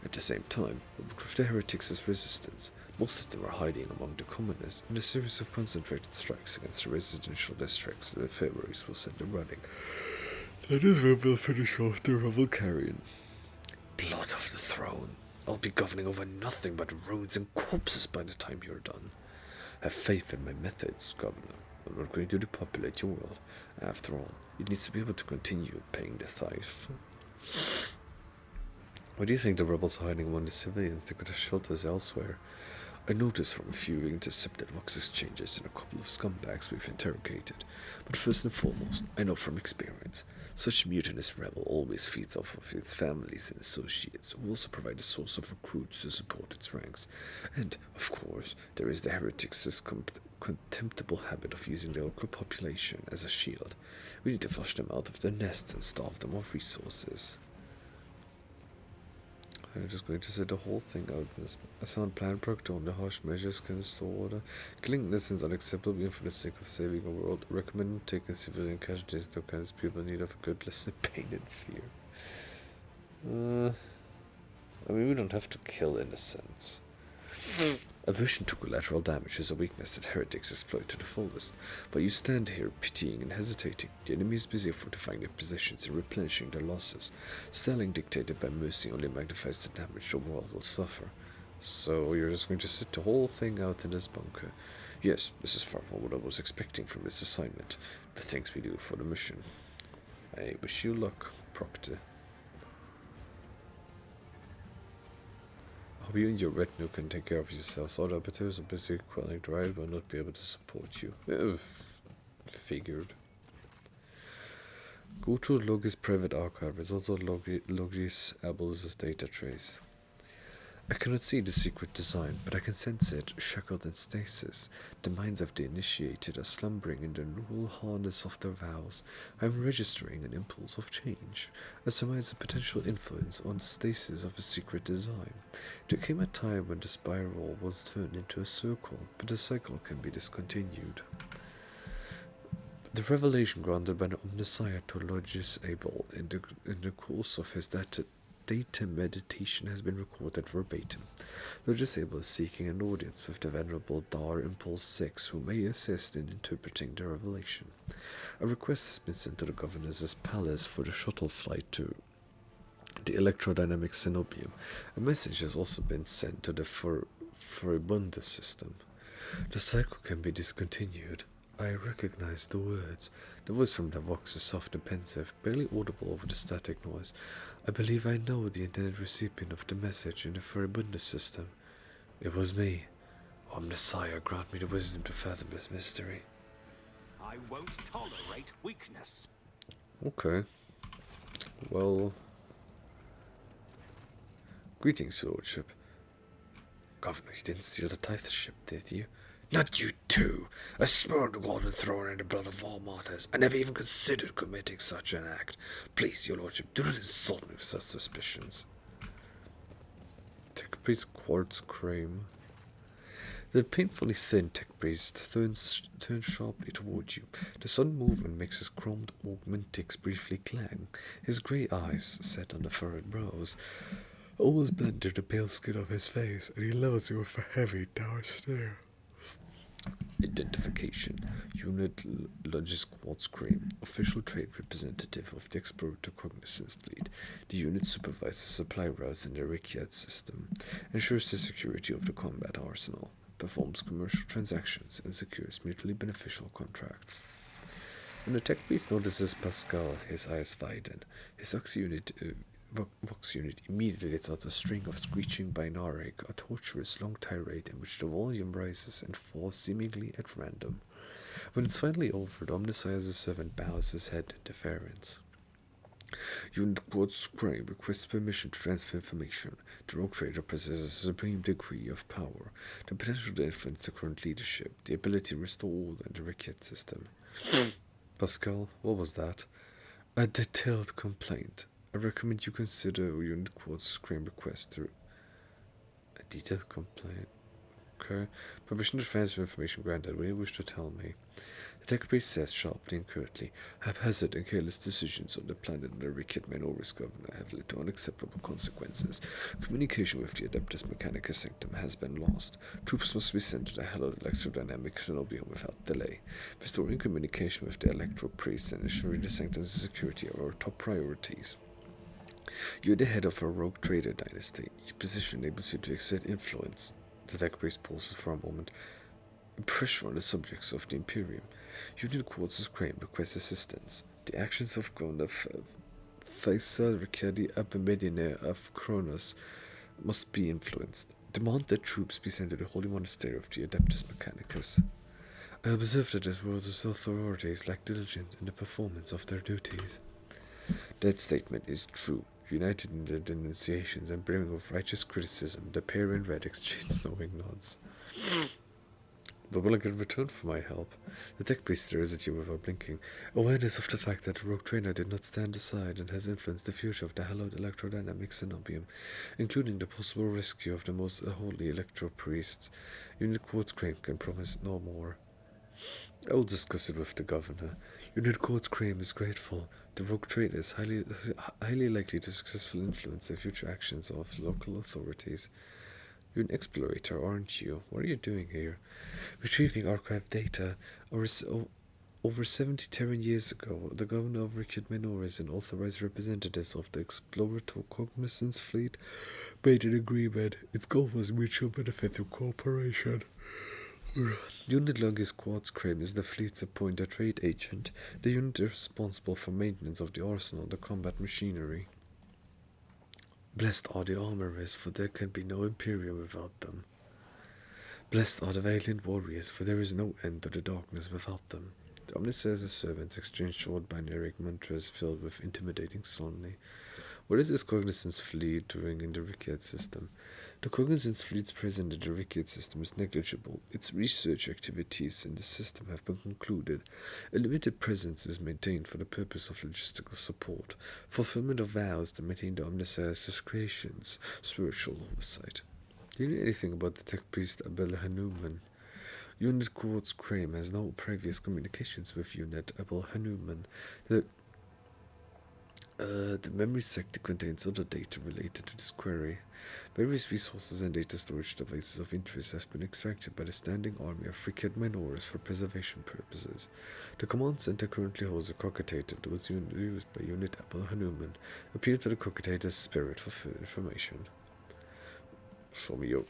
At the same time, we'll crush the heretics' resistance. Most of them are hiding among the commoners, and a series of concentrated strikes against the residential districts that the Februaries will set them running. That is when we'll finish off the Revelcarian. Blood of the throne. I'll be governing over nothing but ruins and corpses by the time you're done. Have faith in my methods, Governor. I'm not going to depopulate your world. After all, it needs to be able to continue paying the tithe. Why do you think the rebels are hiding among the civilians? They could have shelters elsewhere. I noticed from a few intercepted vox exchanges and a couple of scumbags we've interrogated. But first and foremost, I know from experience, such mutinous rebel always feeds off of its families and associates, who also provide a source of recruits to support its ranks. And, of course, there is the heretics' contemptible habit of using the local population as a shield. We need to flush them out of their nests and starve them of resources. I'm just going to say the whole thing out. This a sound plan, Proctor, on the harsh measures can restore order. Killing innocents unacceptable even for the sake of saving a world. I recommend taking civilian casualties into account as people in need of a good lesson of pain and fear. I mean, we don't have to kill innocents. Aversion to collateral damage is a weakness that heretics exploit to the fullest. But you stand here pitying and hesitating. The enemy is busy fortifying their positions and replenishing their losses. Styling dictated by mercy only magnifies the damage the world will suffer. So you're just going to sit the whole thing out in this bunker. Yes, this is far from what I was expecting from this assignment. The things we do for the mission. I wish you luck, Proctor. I hope you and your retinue can take care of yourselves. Other abattoirs are busy quelling the riot will not be able to support you. Figured. Go to Logi's private archive. There's also Logi's Abel's data trace. I cannot see the secret design, but I can sense it, shackled in stasis. The minds of the initiated are slumbering in the null harness of their vows. I am registering an impulse of change. I surmise a potential influence on the stasis of a secret design. There came a time when the spiral was turned into a circle, but the cycle can be discontinued. The revelation granted by the Omnissiah to Logis Abel in the course of his data meditation has been recorded verbatim. Logis Abel is seeking an audience with the venerable Dar Impulse 6, who may assist in interpreting the revelation. A request has been sent to the governor's palace for the shuttle flight to the electrodynamic Cenobium. A message has also been sent to the Furibundus system. The cycle can be discontinued. I recognize the words. The voice from the vox is soft and pensive, barely audible over the static noise. I believe I know the intended recipient of the message in the Furibundus system. It was me. Omnissiah, grant me the wisdom to fathom this mystery. I won't tolerate weakness. Okay. Well... Greetings, your lordship. Governor, you didn't steal the tithe ship, did you? Not you too! I spurned the golden throne and the blood of all martyrs. I never even considered committing such an act. Please, your lordship, do not insult me with such suspicions. Take a piece of quartz cream. The painfully thin tech priest turns sharply toward you. The sudden movement makes his chromed augmentics briefly clang. His grey eyes, set on the furrowed brows, almost blend into the pale skin of his face, and he levels you with a heavy, dour stare. Identification. Unit Logis Quartz Cream, official trade representative of the Explorator Cognizance Fleet. The unit supervises supply routes in the Rikiat system, ensures the security of the combat arsenal, performs commercial transactions, and secures mutually beneficial contracts. When the tech priest notices Pascal, his eyes widen. His Vox unit immediately lets out a string of screeching binaric, a torturous long tirade in which the volume rises and falls seemingly at random. When it's finally over, the Omnissiah's servant bows his head in deference. Unit Quartz Crane requests permission to transfer information. The rogue trader possesses a supreme degree of power, the potential to influence the current leadership, the ability to restore order in the Rikiat system. Pascal, what was that? A detailed complaint. I recommend you consider Unit Quartz Crane request. A detailed complaint? Okay. Permission to transfer information granted. What do you wish to tell me? The tech priest says sharply and curtly, haphazard and careless decisions on the planet and the Rikiat Minoris governor have led to unacceptable consequences. Communication with the Adeptus Mechanicus Sanctum has been lost. Troops must be sent to the hallowed electrodynamic Cenobium without delay. Restoring communication with the electro priests and ensuring the Sanctum's security are our top priorities. You're the head of a rogue trader dynasty. Your position enables you to exert influence. The tech priest pauses for a moment. Pressure on the subjects of the Imperium. Unit Quartz's Crane requests assistance. The actions of Governor Faisal Ricciardi Abemedine of Kronos must be influenced. Demand that troops be sent to the Holy Monastery of the Adeptus Mechanicus. I observe that as world's authorities lack diligence in the performance of their duties. That statement is true. United in their denunciations and brimming with righteous criticism, the pair in red exchange knowing nods. But will I get a return for my help? The tech priest stares at you without blinking. Awareness of the fact that the rogue trainer did not stand aside and has influenced the future of the hallowed electrodynamic Cenobium, including the possible rescue of the most holy electro priests. Unit Quartz Crane can promise no more. I will discuss it with the governor. Unit Quartz Crane is grateful. The rogue trader is highly likely to successfully influence the future actions of local authorities. You're an explorator, aren't you? What are you doing here? Retrieving archived data. Over 70 Terran years ago, the governor of Rikiat Minoris and authorized representatives of the Explorator Cognizance Fleet made an agreement. Its goal was mutual benefit through cooperation. Unit Logis Quartz Crane is the fleet's appointed trade agent. The unit is responsible for maintenance of the arsenal and the combat machinery. Blessed are the armorers, for there can be no Imperium without them. Blessed are the valiant warriors, for there is no end to the darkness without them. The Omnissiah's servants exchange short binary mantras filled with intimidating solemnity. What is this Cognizance fleet doing in the Rikiat system? The Cognizance fleet's presence in the Rikiat system is negligible. Its research activities in the system have been concluded. A limited presence is maintained for the purpose of logistical support, fulfillment of vows to maintain the Omnissiah's creations, spiritual oversight. Do you know anything about the tech priest Abel Hanuman? Unit Quartz Crane has no previous communications with Unit Abel Hanuman. The memory sector contains other data related to this query. Various resources and data storage devices of interest have been extracted by the standing army of Rikiat Minoris for preservation purposes. The command center currently holds a cockitator that was used by Unit Abel Hanuman. Appeal to the cockitator's spirit for further information. Show me your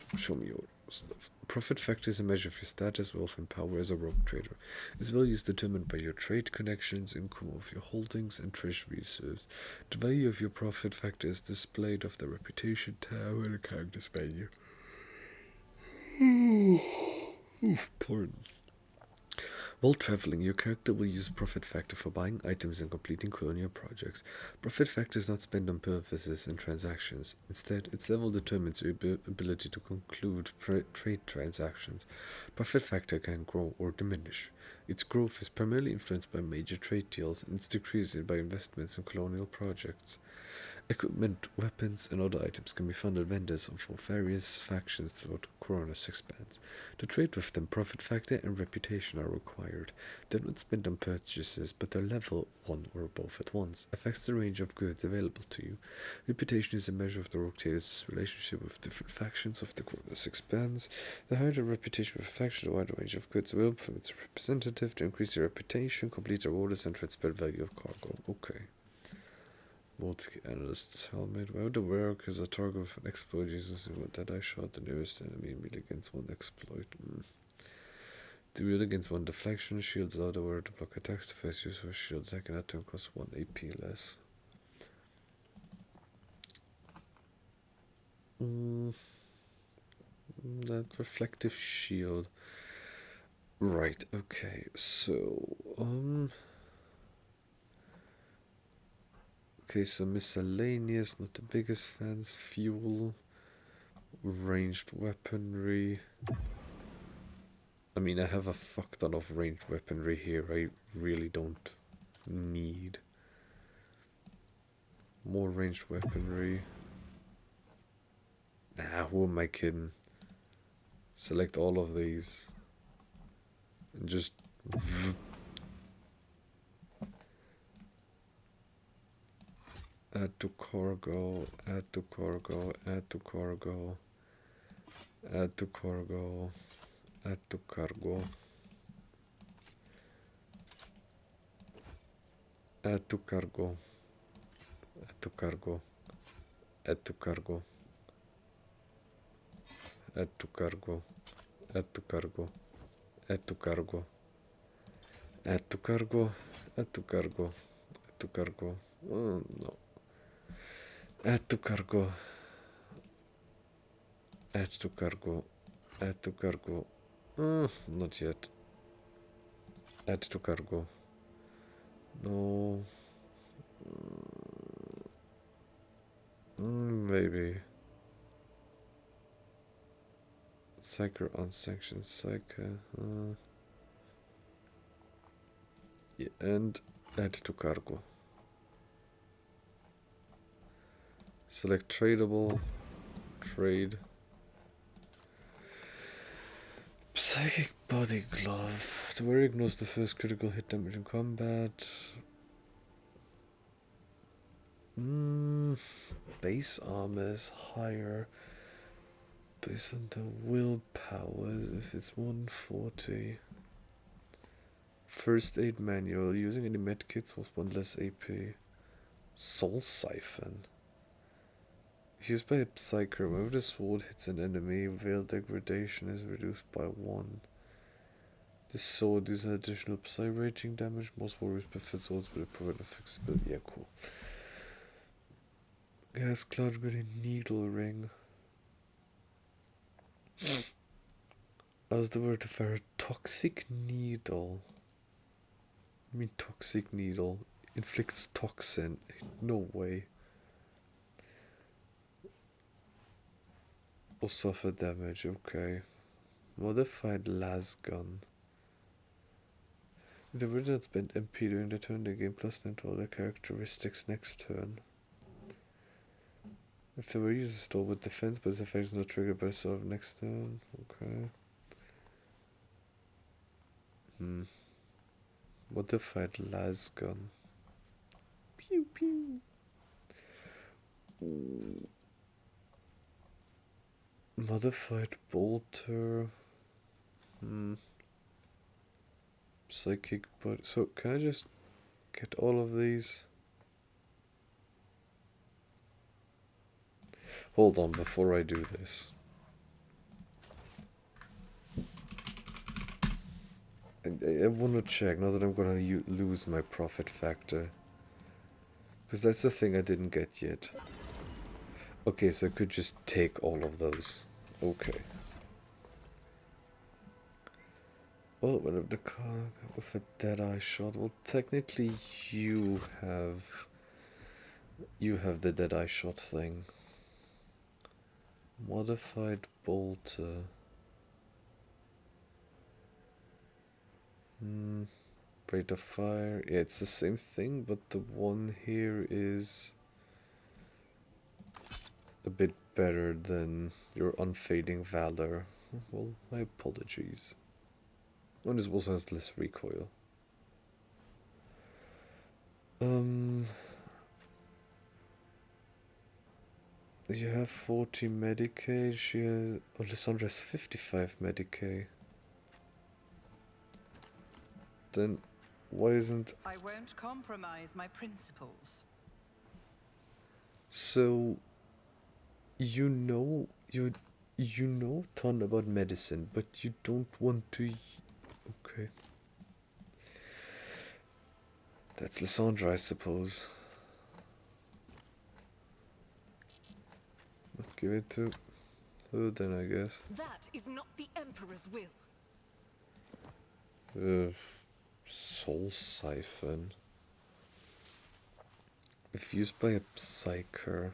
stuff. Profit factor is a measure of your status, wealth, and power as a rogue trader. Its value is determined by your trade connections, income of your holdings, and treasury reserves. The value of your profit factor is displayed of the reputation tab in the characters menu. Pardon. While traveling, your character will use Profit Factor for buying items and completing colonial projects. Profit Factor is not spent on purposes and transactions. Instead, its level determines your ability to conclude trade transactions. Profit Factor can grow or diminish. Its growth is primarily influenced by major trade deals, and its decrease by investments in colonial projects. Equipment, weapons, and other items can be found at vendors for various factions throughout Corona's expanse. To trade with them, profit factor and reputation are required. They're not spent on purchases, but they're level 1 or above at once. Affects the range of goods available to you. Reputation is a measure of the rogue trader's relationship with different factions of the Corona's expanse. The higher the reputation of a faction, the wider range of goods available from its representative. To increase your reputation, complete the orders and transfer value of cargo. Okay. Multi analyst's helmet. Why would the wearer is a target of an exploit using what that I shot the nearest enemy immediately against one exploit? The wield against one deflection, shields allow the wearer to block attacks. The first use of a shield attack and that turn costs 1 AP less. That reflective shield. Right, okay, so okay, so miscellaneous, not the biggest fans. Fuel, ranged weaponry. I mean, I have a fuck ton of ranged weaponry here. I really don't need more ranged weaponry. Nah, who am I kidding? Select all of these and just add to cargo, add to cargo, add to cargo, add to cargo, add to cargo, add to cargo, add to cargo, add to cargo, add to cargo, add to cargo, add to cargo, add to cargo, add to cargo, add to cargo. Oh no. Add to cargo. Add to cargo. Add to cargo. Not yet. Add to cargo. No. Maybe. Psyker unsanctioned Psyker. Yeah, and add to cargo. Select tradable. Trade. Psychic body glove. The wearer ignores the first critical hit damage in combat. Base armor is higher based on the willpower if it's 140. First aid manual. Using any medkits with 1 less AP. Soul siphon. Used by a psyker, whenever the sword hits an enemy, veil degradation is reduced by 1. This sword is an additional psi rating damage. Most warriors prefer swords with a provider flexibility. Yeah, cool. Gas cloud with a needle ring. As the word for a toxic needle. I mean toxic needle. Inflicts toxin. No way. Or suffer damage, okay. Modified las gun. If the wizard had spent MP during the turn, they gain +10 to all their characteristics next turn. If the warrior uses stall with defense, but its effect is not triggered by the start of next turn, okay. Modified las gun. Pew pew. Ooh. Modified bolter. Psychic body. So can I just get all of these? Hold on before I do this. I want to check now that I'm gonna lose my profit factor. Because that's the thing I didn't get yet. Okay, so I could just take all of those. Okay. Well, whatever the car with a dead-eye shot. Well, technically you have the dead-eye shot thing. Modified bolter. Rate of fire. Yeah, it's the same thing, but the one here is a bit better than your unfading valor. Well, my apologies. And this also has less recoil. You have 40 Medicaid, she has... Oh, Lysandra has 55 Medicaid. Then, why isn't... I won't compromise my principles. So... You know a ton about medicine, but you don't want to... Okay. That's Lysandra, I suppose. I'll give it to her then, I guess. That is not the Emperor's will. Soul Siphon. If used by a Psyker.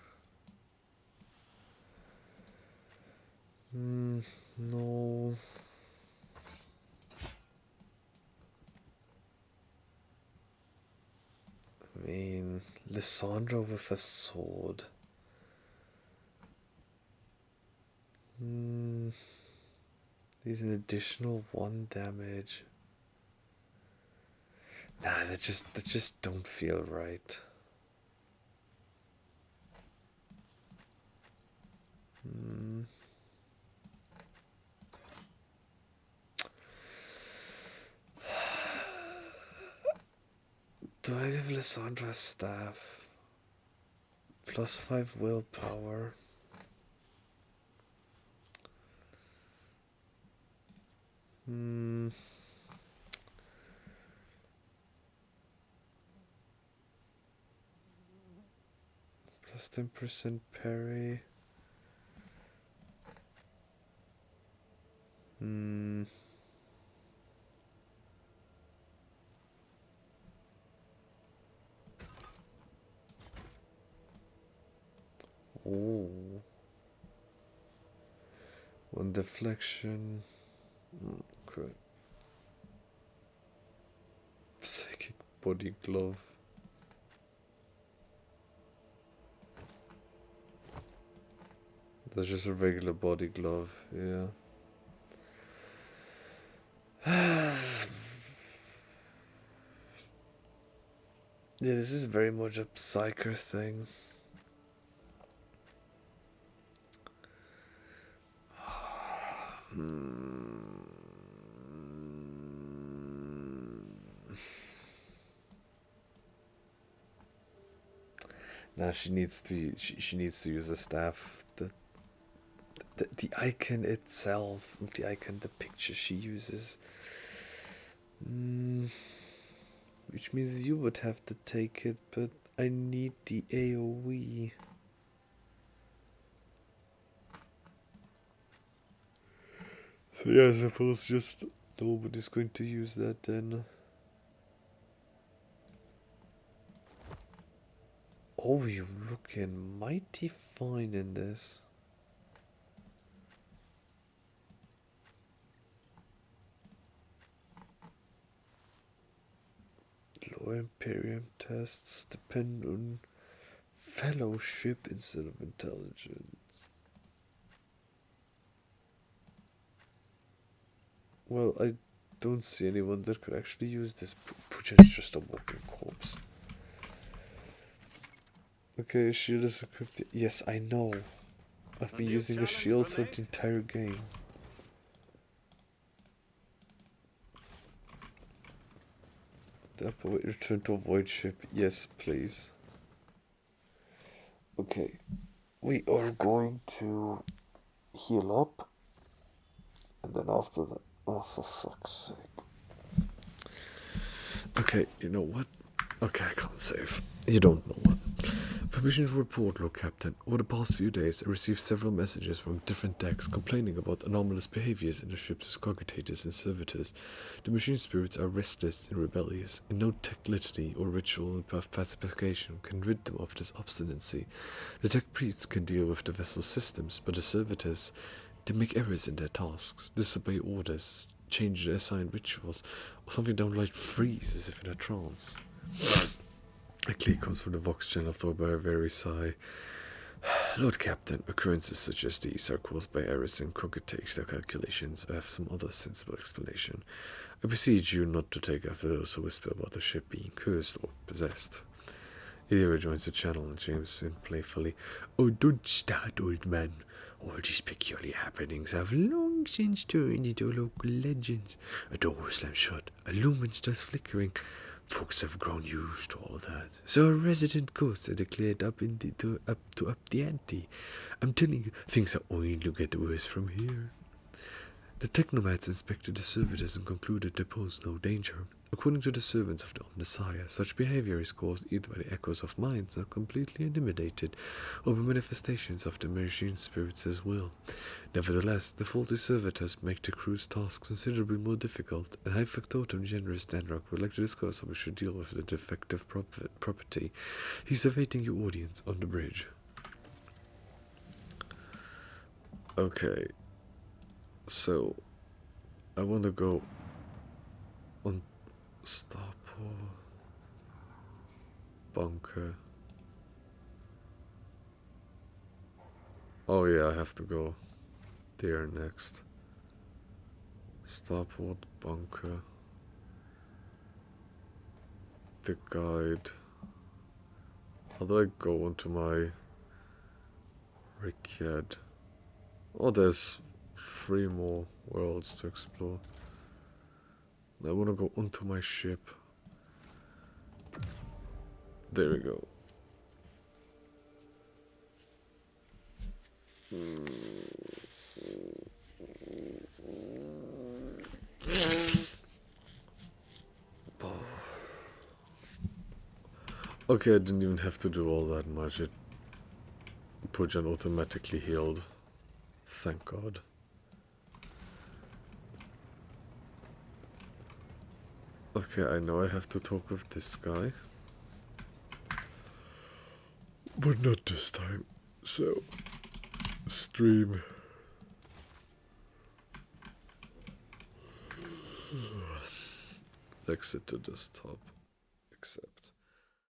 No. I mean, Lysandra with a sword. There's an additional 1 damage. Nah, that just don't feel right. Do I give Lysandra's staff? +5 willpower. +10% parry. Oh. 1 deflection. Okay. Psychic body glove. That's just a regular body glove, yeah. Yeah, this is very much a Psyker thing. Now she needs to use the staff. The icon itself, the picture she uses, which means you would have to take it, but I need the AoE. So yeah, I suppose just nobody's going to use that then. Oh, you're looking mighty fine in this. Lower Imperium tests depend on fellowship instead of intelligence. Well, I don't see anyone that could actually use this. Pujan's just a walking corpse. Okay, shield is equipped. Yes, I know. I've been using a shield for the entire game. Return to a void ship. Yes, please. Okay. We are going to heal up. And then after that... Oh, for fuck's sake. Okay, you know what? Okay, I can't save. You don't know what. Permission to report, Lord Captain. Over the past few days, I received several messages from different decks complaining about anomalous behaviors in the ship's cogitators and servitors. The machine spirits are restless and rebellious, and no tech litany or ritual of pacification can rid them of this obstinacy. The tech priests can deal with the vessel's systems, but the servitors, they make errors in their tasks, disobey orders, change their assigned rituals, or something downright freeze as if in a trance. A click comes from the Vox channel, though by a very sigh. Lord Captain, occurrences such as these are caused by errors in computational calculations or have some other sensible explanation. I beseech you not to take after those who whisper about the ship being cursed or possessed. Ilya rejoins the channel and James went playfully, "Oh, don't start, old man. All these peculiar happenings have long since turned into local legends. A door slammed shut, a lumen starts flickering. Folks have grown used to all that. So our resident ghosts are declared up the ante. I'm telling you, things are only to get worse from here." The technomats inspected the servitors and concluded they posed no danger. According to the servants of the Omnissiah, such behavior is caused either by the echoes of minds not completely intimidated, or by manifestations of the machine spirits as well. Nevertheless, the faulty servitors make the crew's task considerably more difficult, and High Factotum Generous Danrock would like to discuss how we should deal with the defective property. He's awaiting your audience on the bridge. Okay. So, I want to go on Starport Bunker. Oh yeah, I have to go there next. Starport Bunker. The guide. How do I go onto my Rickhead? Oh, there's 3 more worlds to explore. I want to go onto my ship. There we go. Okay, I didn't even have to do all that much. Pujan automatically healed. Thank God. Okay, I know I have to talk with this guy. But not this time. So, stream. Exit to desktop. Accept.